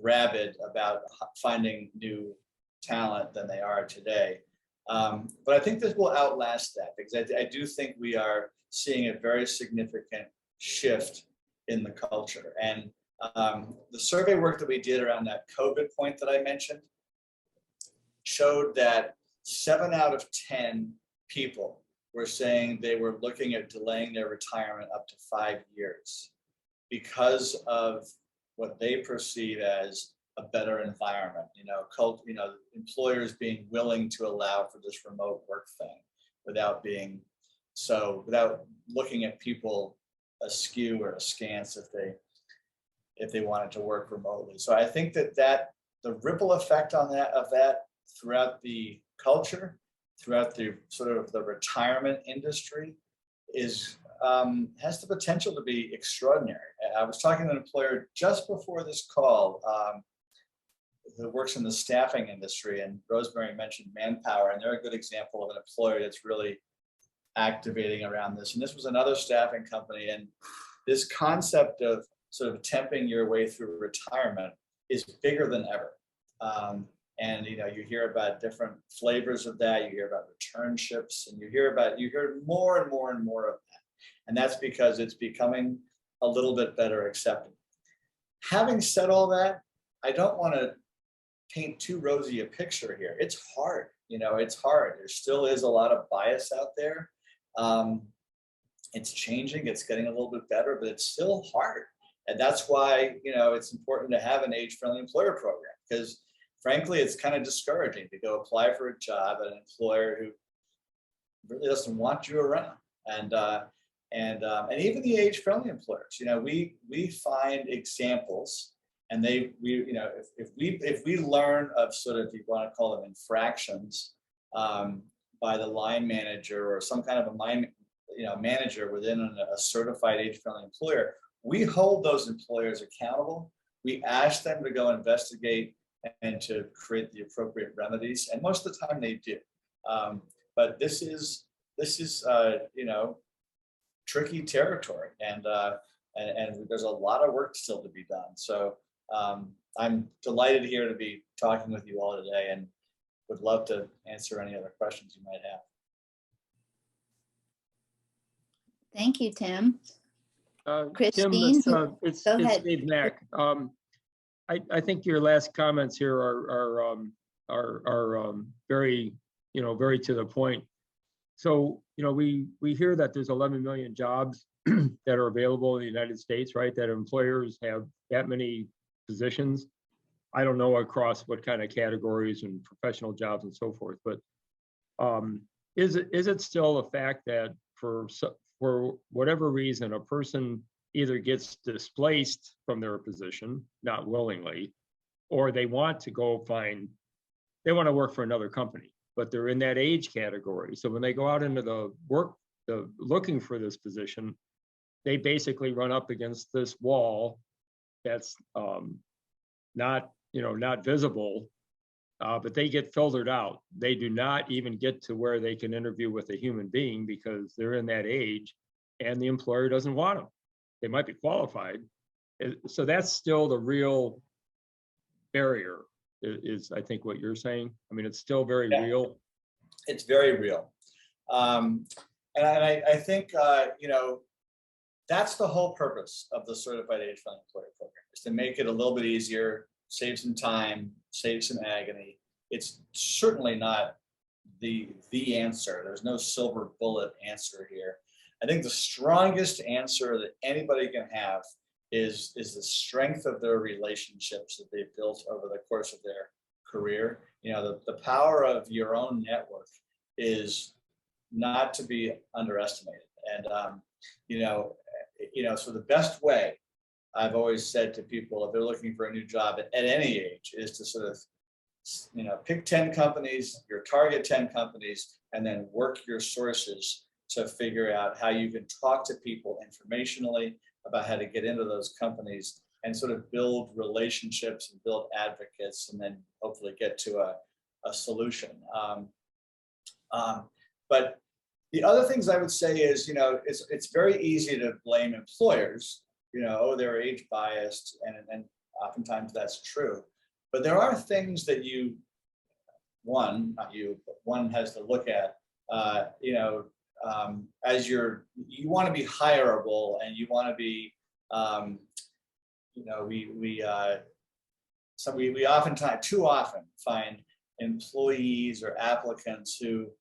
rabid about finding new talent than they are today. But I think this will outlast that, because I do think we are seeing a very significant shift in the culture. And the survey work that we did around that COVID point that I mentioned showed that 7 out of 10 people were saying they were looking at delaying their retirement up to 5 years because of what they perceive as a better environment, employers being willing to allow for this remote work thing without looking at people askew or askance if they wanted to work remotely. So I think that the ripple effect of that throughout the culture, throughout the sort of the retirement industry has the potential to be extraordinary. I was talking to an employer just before this call who works in the staffing industry, and Rosemary mentioned Manpower, and they're a good example of an employer that's really activating around this. And this was another staffing company, and this concept of sort of temping your way through retirement is bigger than ever. And you hear about different flavors of that. You hear about returnships, and you hear more and more and more of that. And that's because it's becoming a little bit better accepted. Having said all that, I don't want to paint too rosy a picture here. It's hard. It's hard. There still is a lot of bias out there. It's changing. It's getting a little bit better, but it's still hard. And that's why, it's important to have an age-friendly employer program, because frankly, it's kind of discouraging to go apply for a job at an employer who really doesn't want you around. And even the age-friendly employers, we find examples, and if we learn of sort of, if you want to call them infractions by the line manager or some kind of a manager within a certified age-friendly employer, we hold those employers accountable. We ask them to go investigate and to create the appropriate remedies, and most of the time they do. But this is tricky territory, and there's a lot of work still to be done. So I'm delighted here to be talking with you all today, and would love to answer any other questions you might have. Thank you, Tim. Christine, Tim, it's go ahead. Dave Mack. I think your last comments here are very, very to the point. So, we hear that there's 11 million jobs that are available in the United States, right? That employers have that many positions. I don't know across what kind of categories and professional jobs and so forth, but is it still a fact that for whatever reason, a person either gets displaced from their position, not willingly, or they want to they want to work for another company, but they're in that age category. So when they go out into the looking for this position, they basically run up against this wall that's not visible, but they get filtered out. They do not even get to where they can interview with a human being because they're in that age and the employer doesn't want them. They might be qualified. So that's still the real barrier, is I think what you're saying. I mean, it's still very real. It's very real. And I think, that's the whole purpose of the Certified Age-Friendly Employer Program, is to make it a little bit easier, save some time, save some agony. It's certainly not the answer. There's no silver bullet answer here. I think the strongest answer that anybody can have is the strength of their relationships that they've built over the course of their career. The power of your own network is not to be underestimated. And so the best way, I've always said to people, if they're looking for a new job at any age, is to sort of pick 10 companies, your target 10 companies, and then work your sources to figure out how you can talk to people informationally about how to get into those companies and sort of build relationships and build advocates, and then hopefully get to a solution. But the other things I would say is, it's very easy to blame employers, they're age biased, and oftentimes that's true. But there are things that one has to look at, as you want to be hireable, and you want to be, we oftentimes, too often, find employees or applicants who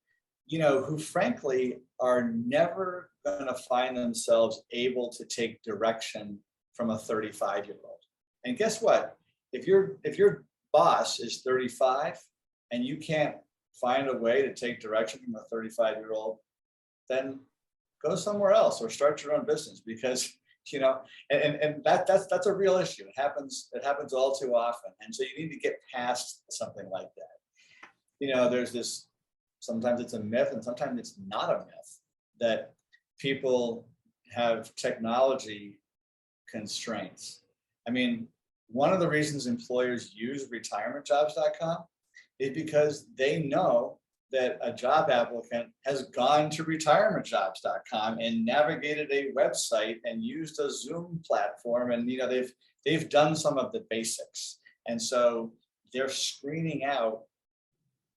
frankly are never going to find themselves able to take direction from a 35-year-old. And guess what? If your boss is 35 and you can't find a way to take direction from a 35-year-old, then go somewhere else or start your own business, because and that's a real issue. It happens all too often. And so you need to get past something like that. There's this, sometimes it's a myth and sometimes it's not a myth, that people have technology constraints. I mean, one of the reasons employers use retirementjobs.com is because they know that a job applicant has gone to retirementjobs.com and navigated a website and used a Zoom platform, and they've done some of the basics. And so they're screening out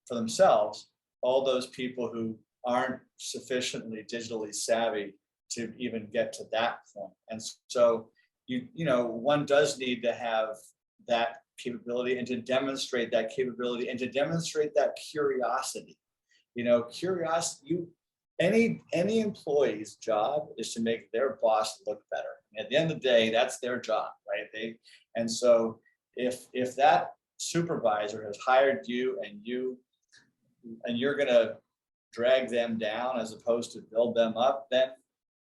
for themselves all those people who aren't sufficiently digitally savvy to even get to that point. And so one does need to have that capability, and to demonstrate that capability, and to demonstrate that curiosity. Any employee's job is to make their boss look better. And at the end of the day, that's their job, right? And so if that supervisor has hired you and you're going to drag them down as opposed to build them up, then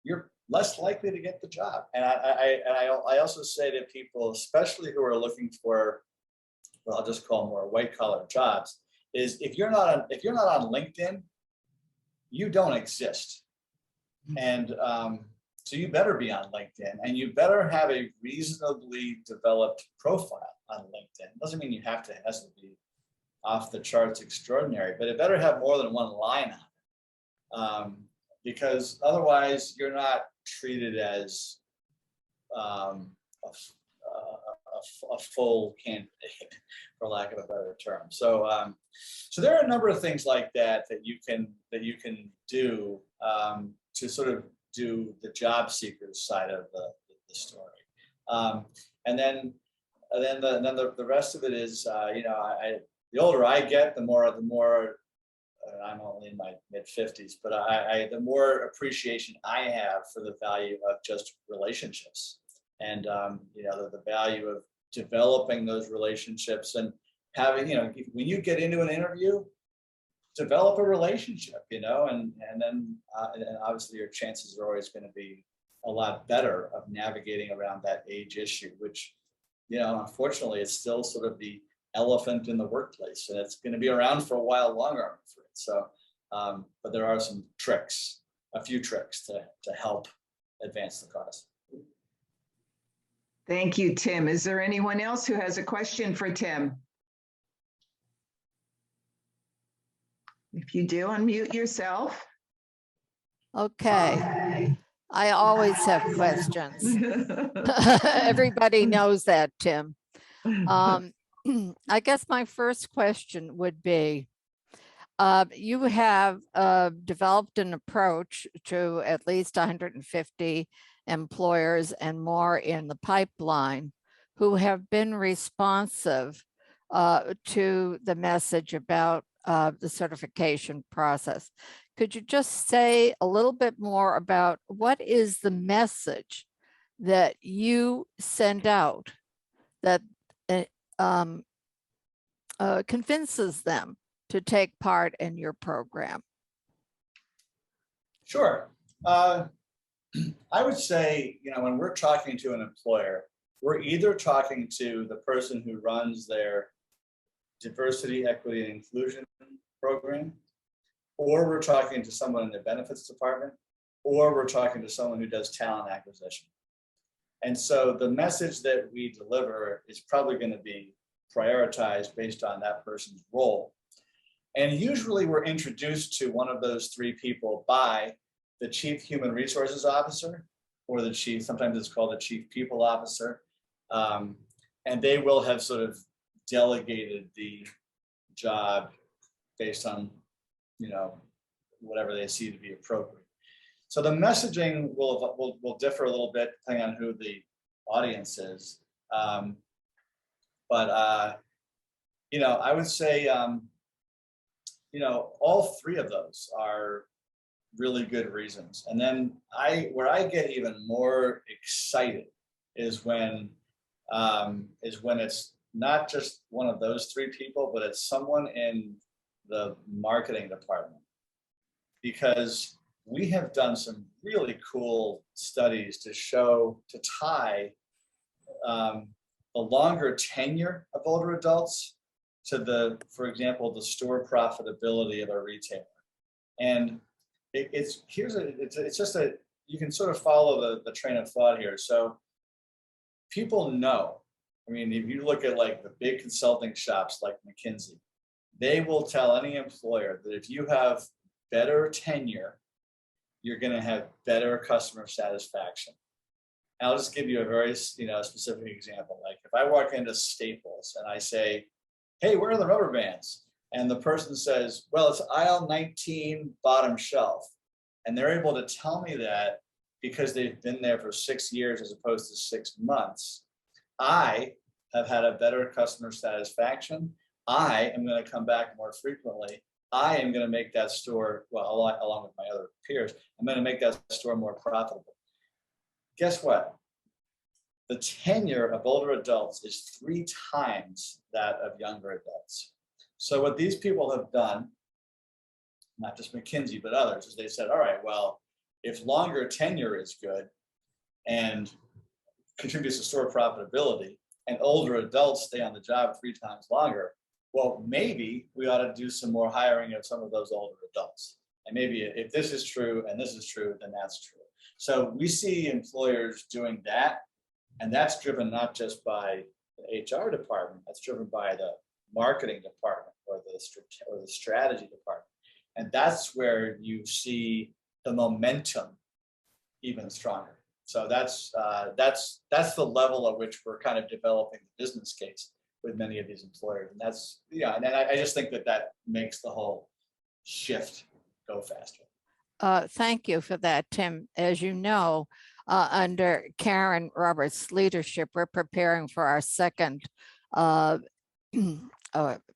you're less likely to get the job. And I also say to people, especially who are looking for what I'll just call more white-collar jobs, is if you're not on LinkedIn, you don't exist. And so you better be on LinkedIn, and you better have a reasonably developed profile on LinkedIn. It doesn't mean it has to be off the charts extraordinary, but it better have more than one line on it, because otherwise you're not treated as a full candidate, for lack of a better term. So there are a number of things like that you can do to sort of do the job seekers side of the story. And then the rest of it is, the older I get, the more I'm only in my mid-50s, but the more appreciation I have for the value of just relationships, and the value of developing those relationships and having, when you get into an interview, develop a relationship, and then and obviously your chances are always going to be a lot better of navigating around that age issue, which, unfortunately, it's still sort of the elephant in the workplace, and it's going to be around for a while longer, I'm afraid. So, but there are some tricks, a few tricks to help advance the cause. Thank you, Tim. Is there anyone else who has a question for Tim? If you do, unmute yourself. Okay. I always have questions. Everybody knows that, Tim. I guess my first question would be, you have developed an approach to at least 150 employers and more in the pipeline who have been responsive to the message about the certification process. Could you just say a little bit more about what is the message that you send out that convinces them to take part in your program? Sure. I would say, when we're talking to an employer, we're either talking to the person who runs their diversity, equity, and inclusion program, or we're talking to someone in the benefits department, or we're talking to someone who does talent acquisition. And so the message that we deliver is probably going to be prioritized based on that person's role. And usually we're introduced to one of those three people by the Chief Human Resources Officer, or the chief, sometimes it's called the Chief People Officer. And they will have sort of delegated the job based on, whatever they see to be appropriate. So the messaging will differ a little bit depending on who the audience is. I would say, all three of those are really good reasons. And then where I get even more excited is when it's not just one of those three people, but it's someone in the marketing department, because we have done some really cool studies to tie the longer tenure of older adults to for example, the store profitability of a retailer. And you can sort of follow the train of thought here. So people know, if you look at like the big consulting shops like McKinsey, they will tell any employer that if you have better tenure, you're going to have better customer satisfaction. And I'll just give you a very specific example. Like if I walk into Staples and I say, hey, where are the rubber bands? And the person says, well, it's aisle 19, bottom shelf. And they're able to tell me that because they've been there for 6 years as opposed to 6 months. I have had a better customer satisfaction. I am going to come back more frequently. I am going to make that store, along with my other peers, I'm going to make that store more profitable. Guess what? The tenure of older adults is 3 times that of younger adults. So what these people have done, not just McKinsey, but others, is they said, all right, well, if longer tenure is good and contributes to store profitability, and older adults stay on the job 3 times longer, well, maybe we ought to do some more hiring of some of those older adults. And maybe if this is true and this is true, then that's true. So we see employers doing that, and that's driven not just by the HR department, that's driven by the marketing department or the strategy department. And that's where you see the momentum even stronger. So that's the level at which we're kind of developing the business case with many of these employers. And that's, and I just think that makes the whole shift go faster. Thank you for that, Tim. As you know, under Karen Roberts' leadership, we're preparing for our second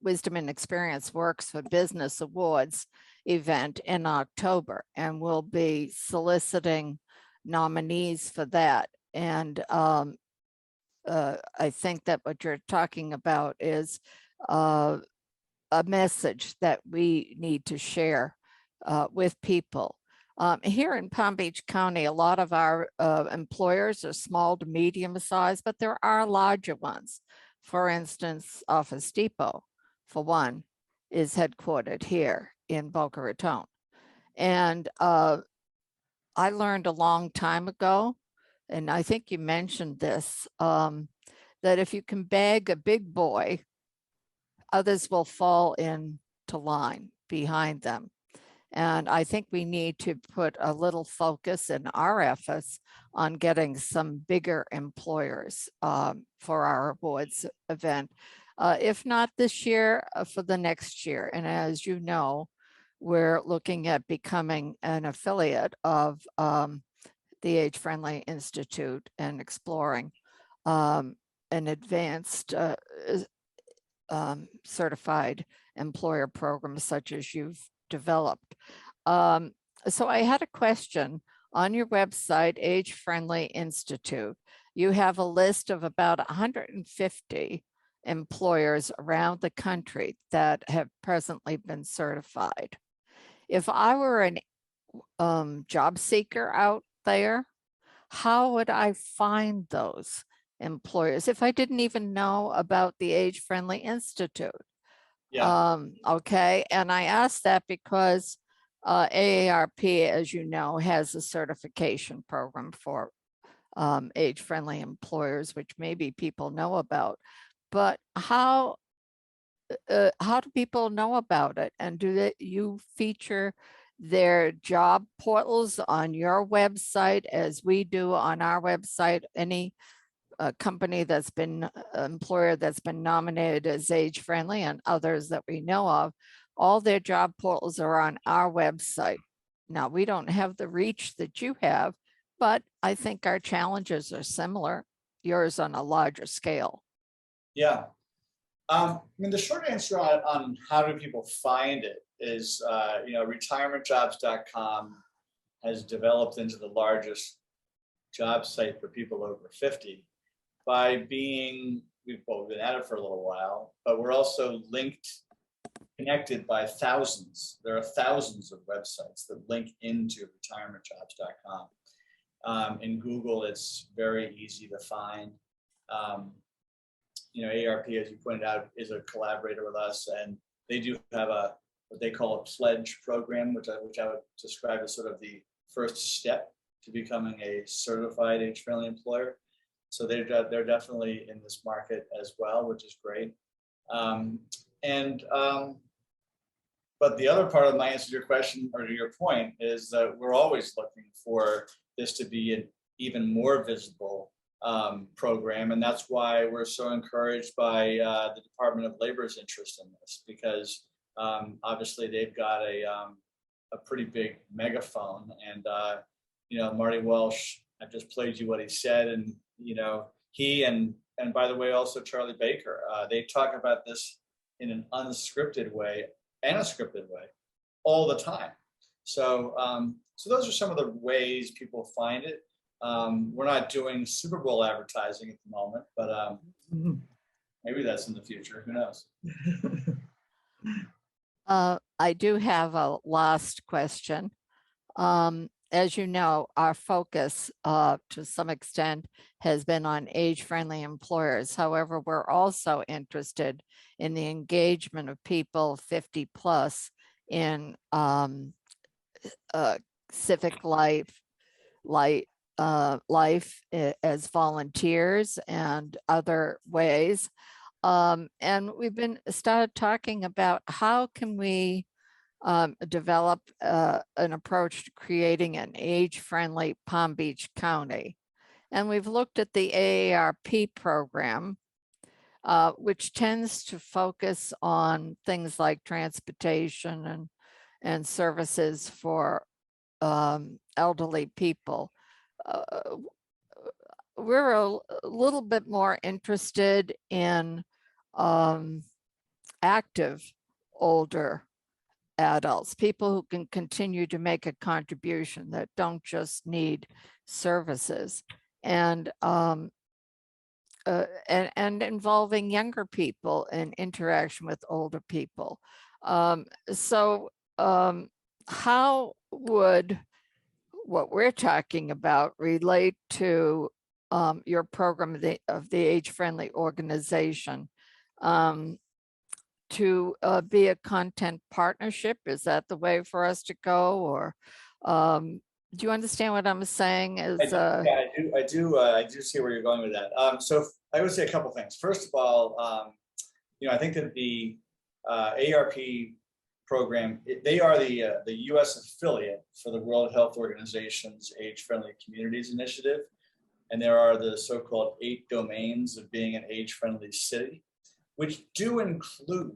Wisdom and Experience Works for Business Awards event in October, and we'll be soliciting nominees for that. And I think that what you're talking about is a message that we need to share with people. Here in Palm Beach County, a lot of our employers are small to medium size, but there are larger ones. For instance, Office Depot, for one, is headquartered here in Boca Raton. And I learned a long time ago, and I think you mentioned this, that if you can bag a big boy, others will fall into line behind them. And I think we need to put a little focus in our efforts on getting some bigger employers for our awards event. If not this year, for the next year. And as you know, we're looking at becoming an affiliate of the Age Friendly Institute and exploring an advanced certified employer program such as you've developed. So I had a question on your website, Age Friendly Institute. You have a list of about 150 employers around the country that have presently been certified. If I were an job seeker out there, how would I find those employers if I didn't even know about the Age Friendly Institute? Yeah. Okay, and I asked that because AARP, as you know, has a certification program for age-friendly employers, which maybe people know about. But how do people know about it? And do you feature their job portals on your website as we do on our website? Any company that's been employer that's been nominated as age friendly and others that we know of, all their job portals are on our website. Now, we don't have the reach that you have, but I think our challenges are similar, yours on a larger scale. Yeah. I mean, the short answer on how do people find it is, retirementjobs.com has developed into the largest job site for people over 50 by being, we've been at it for a little while, but we're also connected by thousands. There are thousands of websites that link into retirementjobs.com. In Google, it's very easy to find. AARP, as you pointed out, is a collaborator with us, and they do have what they call a pledge program, which I would describe as sort of the first step to becoming a certified age-friendly employer. So they're definitely in this market as well, which is great. But the other part of my answer to your question, or to your point, is that we're always looking for this to be an even more visible program, and that's why we're so encouraged by the Department of Labor's interest in this, because obviously they've got a pretty big megaphone, and Marty Welsh, I've just played you what he said, and he and by the way also Charlie Baker, they talk about this in an unscripted way and a scripted way all the time. So so those are some of the ways people find it. We're not doing Super Bowl advertising at the moment, but maybe that's in the future. Who knows? I do have a last question. As you know, our focus to some extent has been on age-friendly employers. However, we're also interested in the engagement of people 50 plus in civic life as volunteers and other ways. And we've started talking about how can we develop an approach to creating an age-friendly Palm Beach County. And we've looked at the AARP program, which tends to focus on things like transportation and services for elderly people. We're a little bit more interested in active older adults, people who can continue to make a contribution, that don't just need services. And and involving younger people in interaction with older people. So how would what we're talking about relate to your program of the age-friendly organization? To be a content partnership? Is that the way for us to go? Or do you understand what I'm saying? Yeah, I do see where you're going with that. So I would say a couple things. First of all, I think that the ARP program, they are the U.S. affiliate for the World Health Organization's Age-Friendly Communities Initiative. And there are the so-called 8 domains of being an age-friendly city, which do include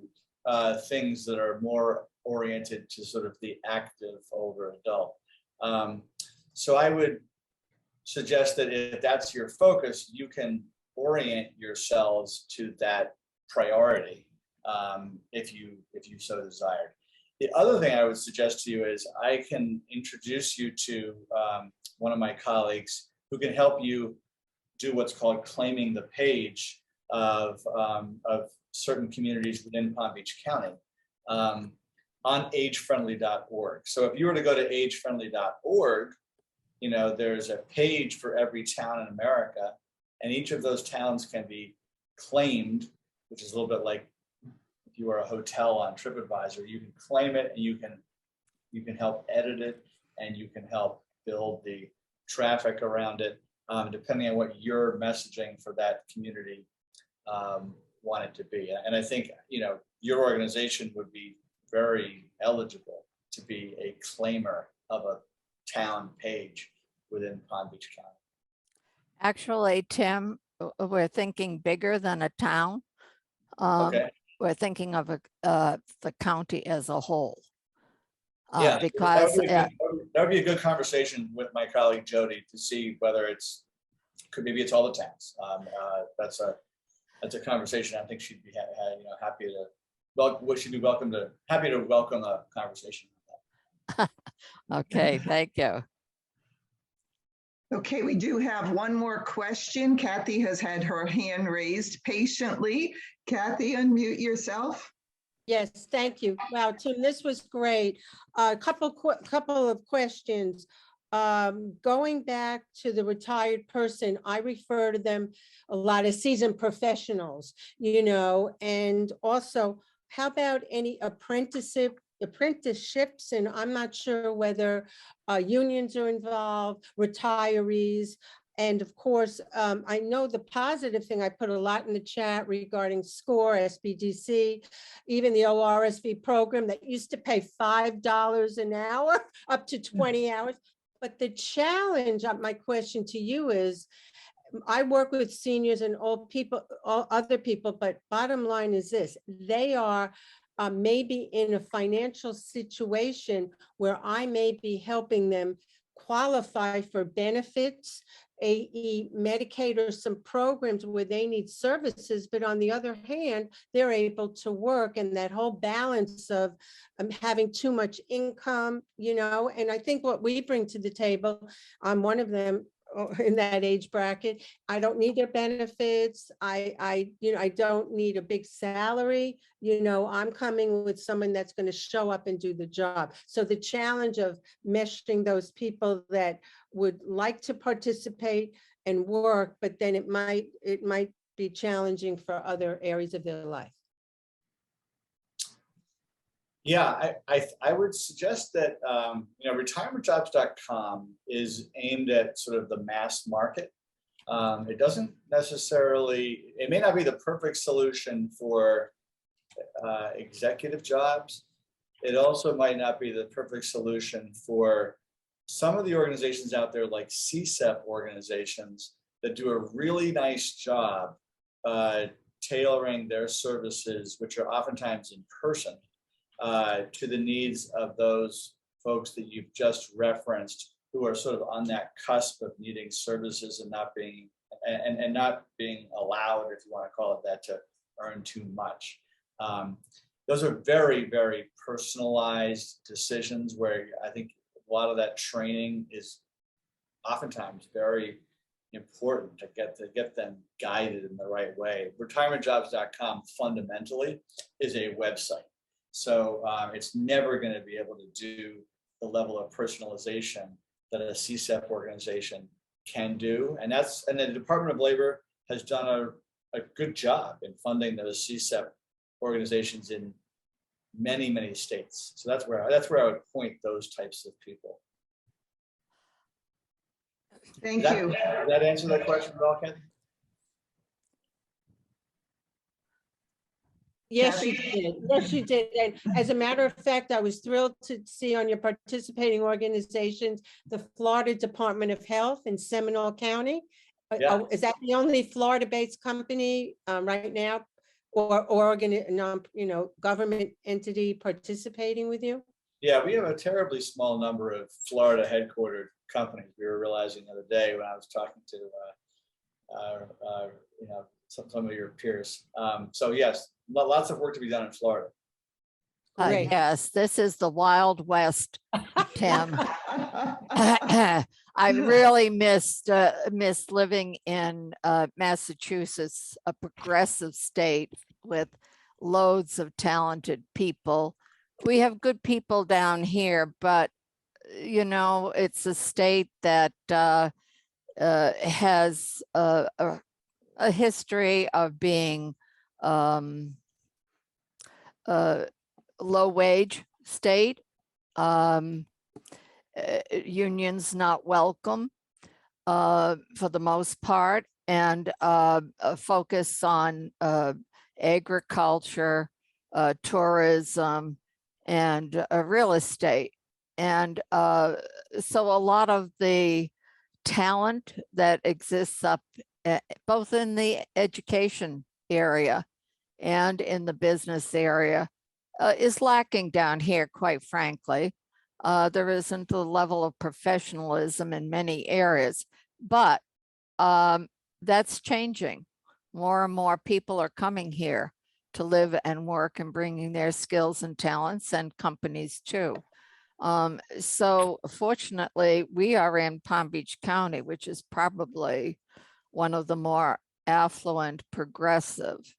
things that are more oriented to sort of the active older adult. So I would suggest that if that's your focus, you can orient yourselves to that priority if you so desired. The other thing I would suggest to you is I can introduce you to one of my colleagues who can help you do what's called claiming the page of certain communities within Palm Beach County on agefriendly.org. So if you were to go to agefriendly.org, there's a page for every town in America, and each of those towns can be claimed, which is a little bit like if you were a hotel on TripAdvisor. You can claim it, and you can help edit it, and you can help build the traffic around it, depending on what your messaging for that community want it to be. And I think your organization would be very eligible to be a claimer of a town page within Palm Beach County. Actually, Tim, we're thinking bigger than a town. Okay. We're thinking of the county as a whole. Yeah, because that would be a good conversation with my colleague Jody to see whether maybe it's all the towns. That's a conversation I think she'd be happy to. Well, she'd be happy to welcome a conversation. Okay, thank you. Okay, we do have one more question. Kathy has had her hand raised patiently. Kathy, unmute yourself. Yes, thank you. Wow, Tim, this was great. A couple of questions. Going back to the retired person, I refer to them a lot as seasoned professionals, and also how about any apprenticeships? And I'm not sure whether unions are involved, retirees. And of course, I know the positive thing, I put a lot in the chat regarding SCORE, SBDC, even the ORSV program that used to pay $5 an hour up to 20 hours. But the challenge, my question to you is, I work with seniors and old people, all other people, but bottom line is this: they are maybe in a financial situation where I may be helping them qualify for benefits, AE, Medicaid, or some programs where they need services, but on the other hand, they're able to work, and that whole balance of having too much income, and I think what we bring to the table, I'm one of them in that age bracket. I don't need their benefits. I don't need a big salary. I'm coming with someone that's going to show up and do the job. So the challenge of meshing those people that would like to participate and work, but then it might be challenging for other areas of their life. Yeah, I would suggest that retirementjobs.com is aimed at sort of the mass market. It doesn't necessarily, it may not be the perfect solution for executive jobs. It also might not be the perfect solution for some of the organizations out there, like CSEP organizations, that do a really nice job tailoring their services, which are oftentimes in person, to the needs of those folks that you've just referenced, who are sort of on that cusp of needing services and not being allowed, if you want to call it that, to earn too much. Those are very, very personalized decisions where I think a lot of that training is oftentimes very important to get them guided in the right way. Retirementjobs.com fundamentally is a website. So it's never going to be able to do the level of personalization that a CSEP organization can do. And the Department of Labor has done a good job in funding those CSEP organizations in many, many states. So that's where I would point those types of people. Thank Does you. that answer that question at all, Ken? Yes, Kathy? you did. Yes, you did. And as a matter of fact, I was thrilled to see on your participating organizations, the Florida Department of Health in Seminole County. Yeah. Is that the only Florida-based company right now, or government entity participating with you? Yeah, we have a terribly small number of Florida headquartered companies. We were realizing the other day when I was talking to some of your peers. So yes, lots of work to be done in Florida. Great. Yes, this is the Wild West, Tim. I really missed living in Massachusetts, a progressive state with loads of talented people. We have good people down here, but it's a state that has a history of being low wage state, unions not welcome for the most part, and a focus on agriculture, tourism, and real estate. And so a lot of the talent that exists up both in the education area and in the business area is lacking down here, quite frankly. There isn't the level of professionalism in many areas, but that's changing. More and more people are coming here to live and work and bringing their skills and talents, and companies too. So fortunately, we are in Palm Beach County, which is probably one of the more affluent, progressive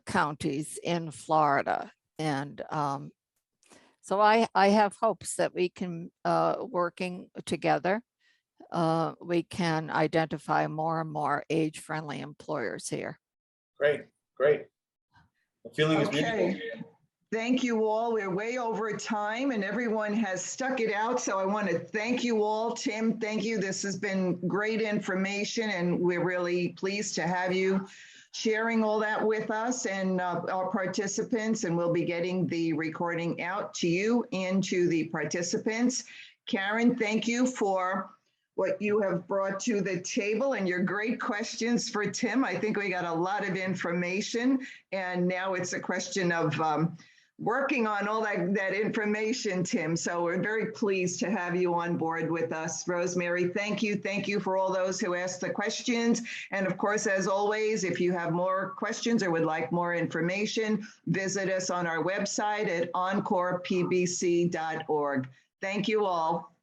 counties in Florida. And so I have hopes that we can, working together, we can identify more and more age-friendly employers here. Great. The feeling is mutual. Okay. Thank you all. We're way over time and everyone has stuck it out. So I want to thank you all. Tim, thank you. This has been great information and we're really pleased to have you sharing all that with us and our participants, and we'll be getting the recording out to you and to the participants. Karen, thank you for what you have brought to the table and your great questions for Tim. I think we got a lot of information and now it's a question of working on all that information, Tim. So we're very pleased to have you on board with us. Rosemary, thank you. Thank you for all those who asked the questions. And of course, as always, if you have more questions or would like more information, visit us on our website at encorepbc.org. Thank you all.